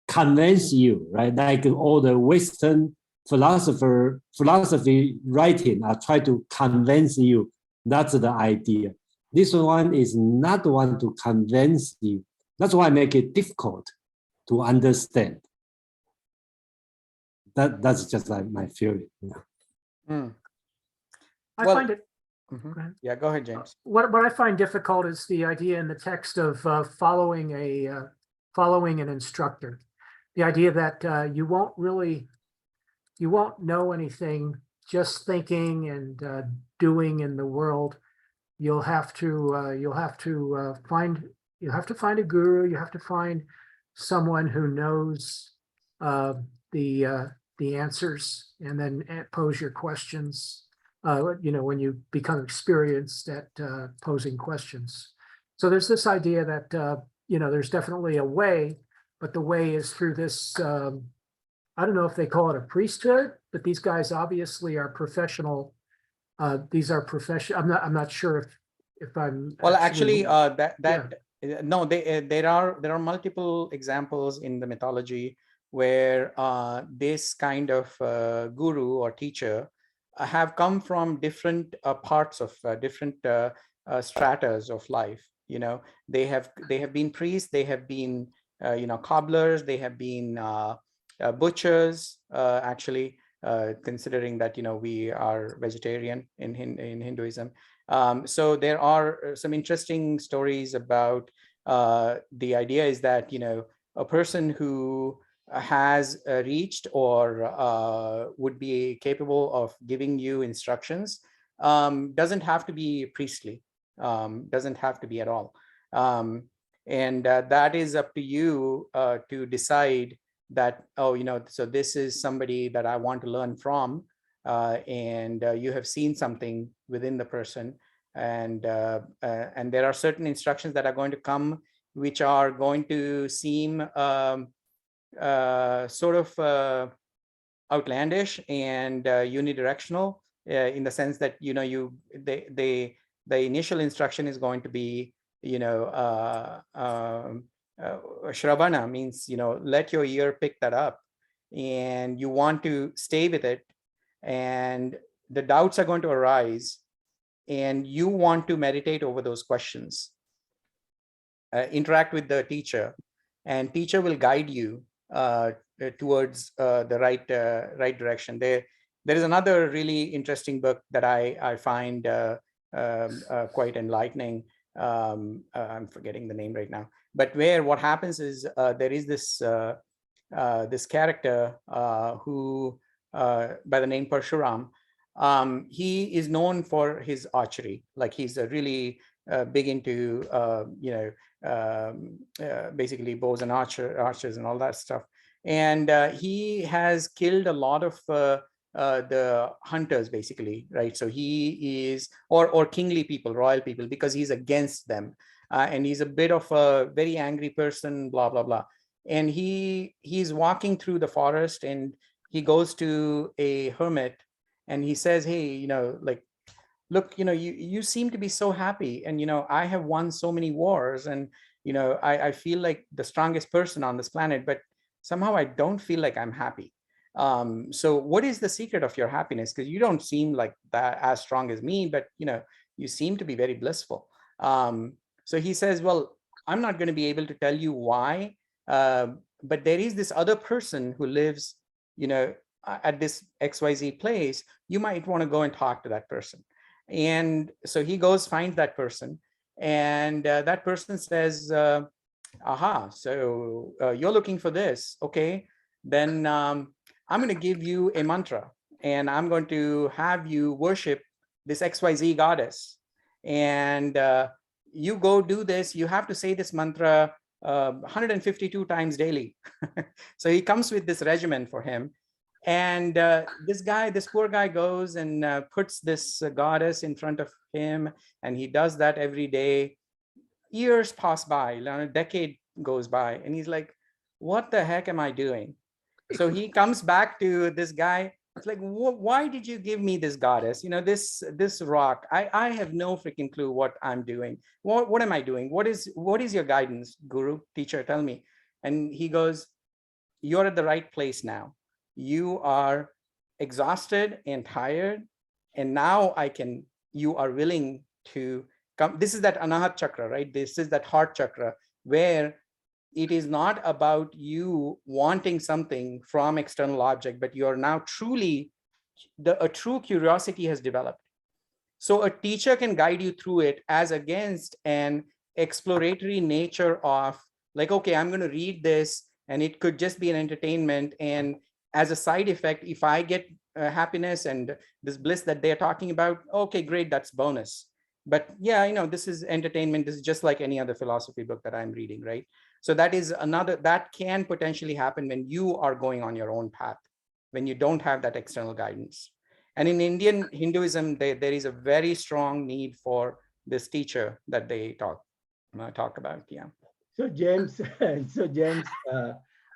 convince you, right? Like all the Western philosophy writing are try to convince you that's the idea. This one is not the one to convince you. That's why I make it difficult to understand. That's just like my theory. I Well, find it. Mhm. Go ahead. Yeah, go ahead, James. What I find difficult is the idea in the text of following an instructor. The idea that you won't know anything just thinking and doing in the world. You'll have to find a guru. You have to find someone who knows the answers, and then pose your questions. When you become experienced at posing questions. So there's this idea that there's definitely a way, but the way is through this. I don't know if they call it a priesthood, but these guys obviously are professional. These are professional. I'm not sure if I'm. Well, actually, no, there are multiple examples in the mythology where this kind of guru or teacher have come from different parts of different stratas of life. They have been priests, they have been cobblers, they have been butchers, actually, considering that we are vegetarian in Hinduism. So there are some interesting stories about the idea is that a person who has reached or would be capable of giving you instructions doesn't have to be priestly, doesn't have to be at all. And that is up to you to decide that, so this is somebody that I want to learn from, and you have seen something within the person, and there are certain instructions that are going to come which are going to seem sort of outlandish and unidirectional, in the sense that the initial instruction is going to be shravana, means let your ear pick that up, and you want to stay with it, and the doubts are going to arise, and you want to meditate over those questions, interact with the teacher, and teacher will guide you towards the right direction. There is another really interesting book that I find quite enlightening. I'm forgetting the name right now, but where what happens is there is this this character who by the name Parshuram. He is known for his archery, like he's a really big into basically bows and archers and all that stuff. And he has killed a lot of the hunters, basically, right? So he is, or kingly people, royal people, because he's against them. And he's a bit of a very angry person, blah, blah, blah. And he's walking through the forest, and he goes to a hermit, and he says, hey, like, look, you seem to be so happy, and I have won so many wars, and I feel like the strongest person on this planet, but somehow I don't feel like I'm happy. So what is the secret of your happiness? Because you don't seem like that as strong as me, but you seem to be very blissful. So he says, well, I'm not going to be able to tell you why, but there is this other person who lives at this XYZ place. You might want to go and talk to that person. And so he goes, finds that person, and that person says, aha, so you're looking for this. Okay, then I'm going to give you a mantra, and I'm going to have you worship this XYZ goddess. And you go do this. You have to say this mantra 152 times daily. So he comes with this regimen for him. And this poor guy goes and puts this goddess in front of him, and he does that every day. Years pass by, a decade goes by, and he's like, what the heck am I doing? So he comes back to this guy. It's like, why did you give me this goddess? This rock. I have no freaking clue what I'm doing. What am I doing? What is your guidance, guru, teacher? Tell me. And he goes, you're at the right place now. You are exhausted and tired, and now you are willing to come. This is that Anahat chakra, right? This is that heart chakra, where it is not about you wanting something from external object, but you are now truly, a true curiosity has developed. So a teacher can guide you through it, as against an exploratory nature of like, okay, I'm going to read this and it could just be an entertainment. And as a side effect, if I get happiness and this bliss that they're talking about, okay, great, that's bonus. But yeah, this is entertainment. This is just like any other philosophy book that I'm reading, right? So that is another, that can potentially happen when you are going on your own path, when you don't have that external guidance. And in Indian Hinduism, there is a very strong need for this teacher that they talk about. Yeah. So James,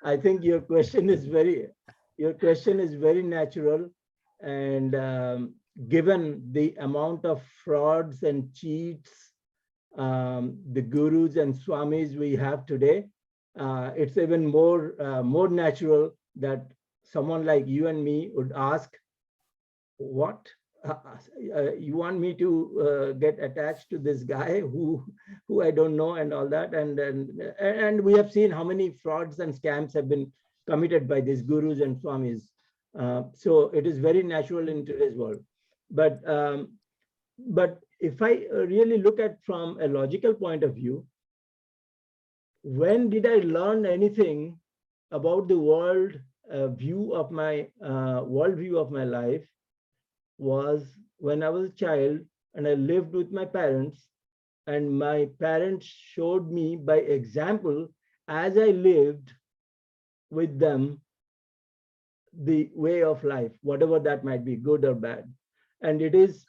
I think your question is very natural, and given the amount of frauds and cheats the gurus and swamis we have today, it's even more natural that someone like you and me would ask, what? You want me to get attached to this guy who I don't know and all that, and we have seen how many frauds and scams have been committed by these gurus and swamis. So it is very natural in today's world. But if I really look at from a logical point of view, when did I learn anything about the world worldview of my life? Was when I was a child and I lived with my parents, and my parents showed me by example, as I lived with them, the way of life, whatever that might be, good or bad. And it is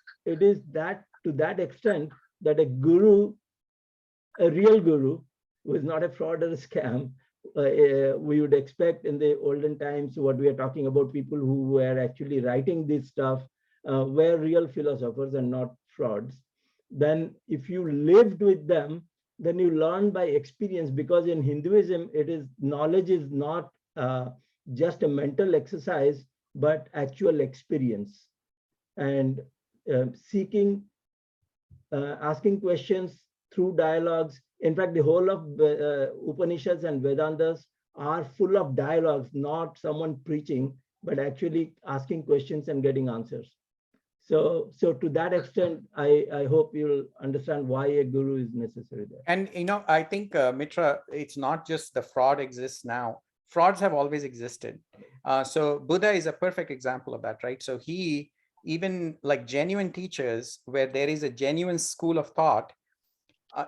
that, to that extent, that a guru, a real guru, who is not a fraud or a scam, we would expect in the olden times, what we are talking about, people who were actually writing this stuff, were real philosophers and not frauds. Then if you lived with them, then you learn by experience, because in Hinduism, knowledge is not just a mental exercise, but actual experience. And asking questions through dialogues. In fact, the whole of Upanishads and Vedantas are full of dialogues, not someone preaching, but actually asking questions and getting answers. So to that extent, I hope you'll understand why a guru is necessary there. And I think Mitra, it's not just the fraud exists now. Frauds have always existed. So Buddha is a perfect example of that, right? So he, even like genuine teachers, where there is a genuine school of thought,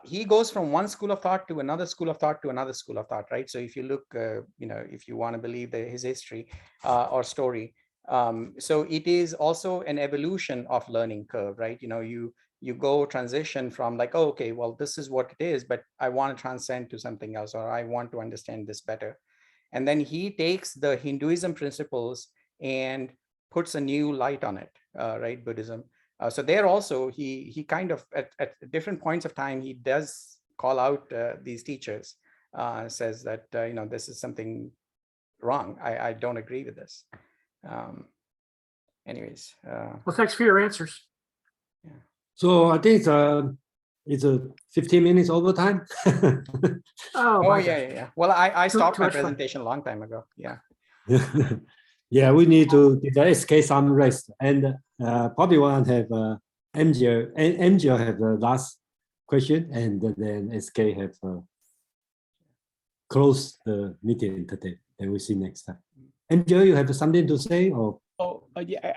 he goes from one school of thought to another school of thought to another school of thought, right? So if you look, if you want to believe his history or story, so it is also an evolution of learning curve, right? You go transition from like, oh, okay, well, this is what it is, but I want to transcend to something else, or I want to understand this better. And then he takes the Hinduism principles and puts a new light on it, right? Buddhism. So there also, he kind of, at different points of time, he does call out these teachers, says that, this is something wrong. I don't agree with this. Anyways. Well, thanks for your answers. Yeah. So I think it's a 15 minutes overtime. Oh yeah. Well, I stopped my presentation a long time ago. Yeah. Yeah, we need to give the SK some rest, and probably want to have MJ have the last question, and then SK have close the meeting today. Then we see next time. MJ, you have something to say, or? Oh, yeah,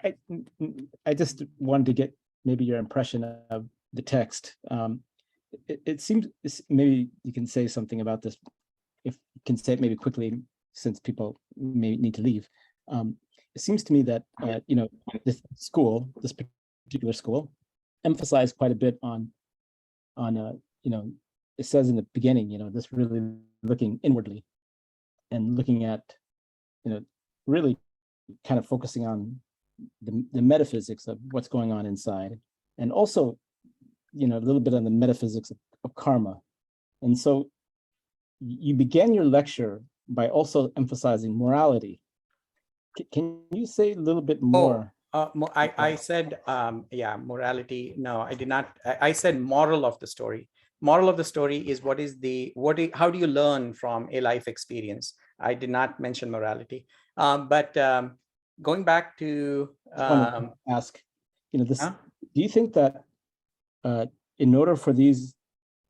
I just wanted to get maybe your impression of the text. It seems, maybe you can say something about this, if you can say it maybe quickly, since people may need to leave. It seems to me that this particular school, emphasized quite a bit on it says in the beginning, this really looking inwardly and looking at really kind of focusing on the metaphysics of what's going on inside, and also a little bit on the metaphysics of karma. And so you began your lecture by also emphasizing morality. Can you say a little bit more? I said, yeah, morality. No, I did not. I said moral of the story. Moral of the story is how do you learn from a life experience? I did not mention morality. But going back to ask, this. Do you think that in order for these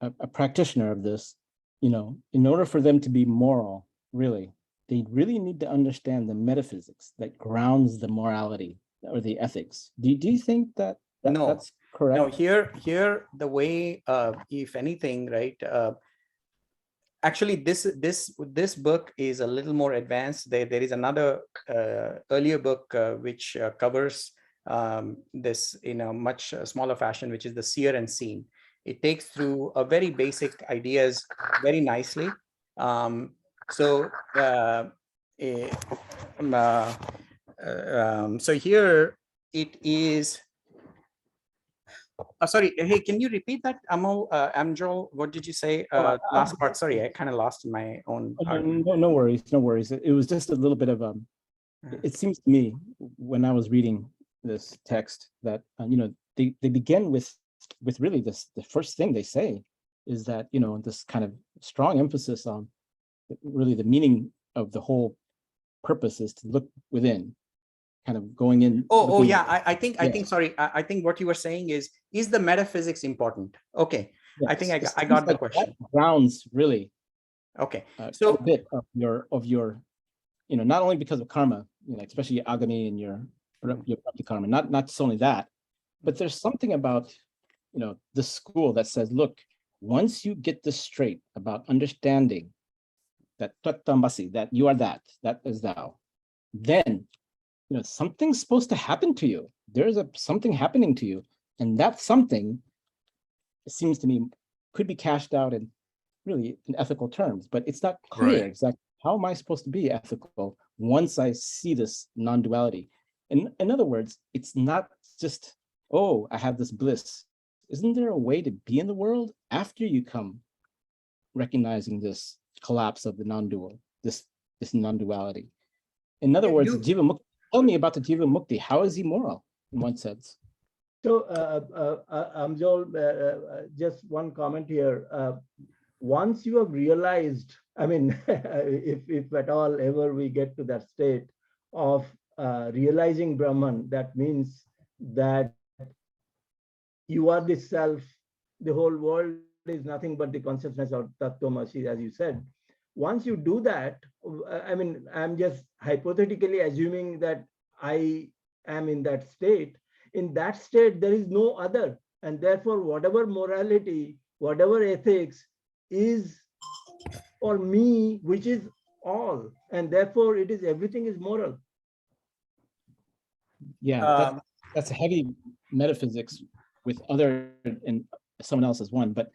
a practitioner of this, in order for them to be moral, really, they really need to understand the metaphysics that grounds the morality or the ethics. Do you think that that's correct? No, here the way, if anything, right? Actually, this book is a little more advanced. There is another earlier book which covers this in a much smaller fashion, which is the Seer and Seen. It takes through a very basic ideas very nicely. So here it is. Sorry, hey, can you repeat that, Amjol? What did you say? Last part. Sorry, I kind of lost in my own. No worries, no worries. It was just a little bit of it seems to me when I was reading this text that they begin with really the first thing they say is that this kind of strong emphasis on really the meaning of the whole purpose is to look within, kind of going in. Oh yeah, I think sorry, I think what you were saying is the metaphysics important? Okay, yes. I think I got the question. Grounds really. Okay, so a bit of your not only because of karma, especially agami and your karma, not only that, but there's something about the school that says, look, once you get this straight about understanding that tattambasi, that you are that is thou, then something's supposed to happen to you. There's something happening to you, and that something, it seems to me, could be cashed out in really in ethical terms, but it's not clear exactly how am I supposed to be ethical once I see this non-duality. In other words, it's not just, oh, I have this bliss. Isn't there a way to be in the world after you come recognizing this collapse of the non-dual, this non-duality? In other words, Jiva Mukti, tell me about the Jiva Mukti. How is he moral in one sense? So, Amjol, just one comment here. Once you have realized, I mean, if at all ever we get to that state of realizing Brahman, that means that you are the self, the whole world is nothing but the consciousness of Tattvamasi, as you said. Once you do that, I mean, I'm just hypothetically assuming that I am in that state. In that state, there is no other. And therefore, whatever morality, whatever ethics is for me, which is all. And therefore, everything is moral. Yeah, that's a heavy metaphysics with other and someone else as one. But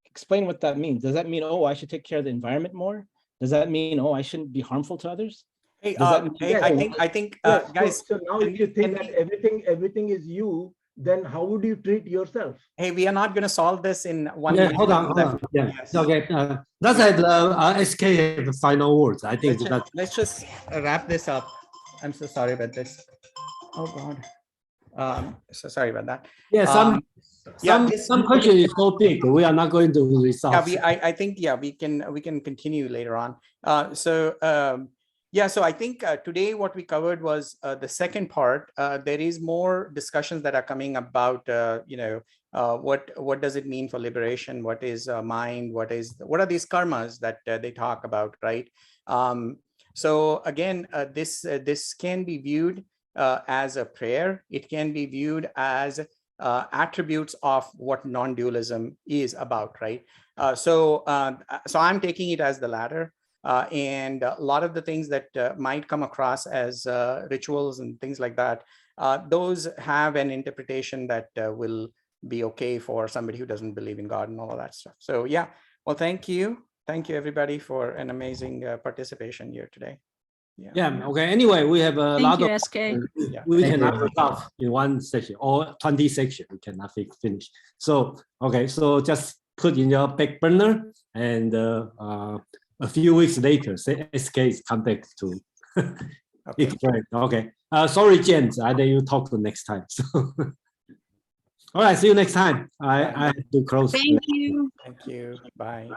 explain what that means. Does that mean, oh, I should take care of the environment more? Does that mean, oh, I shouldn't be harmful to others? Hey, I think, guys. So now, if you think that everything is you, then how would you treat yourself? Hey, we are not going to solve this in 1 minute. Hold on. Yeah. Yes. Okay. Let's have SK have the final words. I think let's just wrap this up. I'm so sorry about this. Oh God. So sorry about that. Yeah. Some question is so big, we are not going to resolve. Yeah, I think we can continue later on. So I think today what we covered was the second part. There is more discussions that are coming about what does it mean for liberation? What is mind? What are these karmas that they talk about, right? So again, this can be viewed as a prayer. It can be viewed as attributes of what non-dualism is about, right? So I'm taking it as the latter, and a lot of the things that might come across as rituals and things like that, those have an interpretation that will be okay for somebody who doesn't believe in God and all of that stuff. So yeah, well, thank you everybody for an amazing participation here today. Yeah. Okay. Anyway, we have a lot of. SK. We cannot resolve in one section or 20 sections. We cannot finish. So okay. So just put in your back burner, and a few weeks later, say SK is come back to Okay. Right. Okay. Sorry, James. I think you talk to next time. So, all right. See you next time. I have to close. Thank you. Thank you. Bye.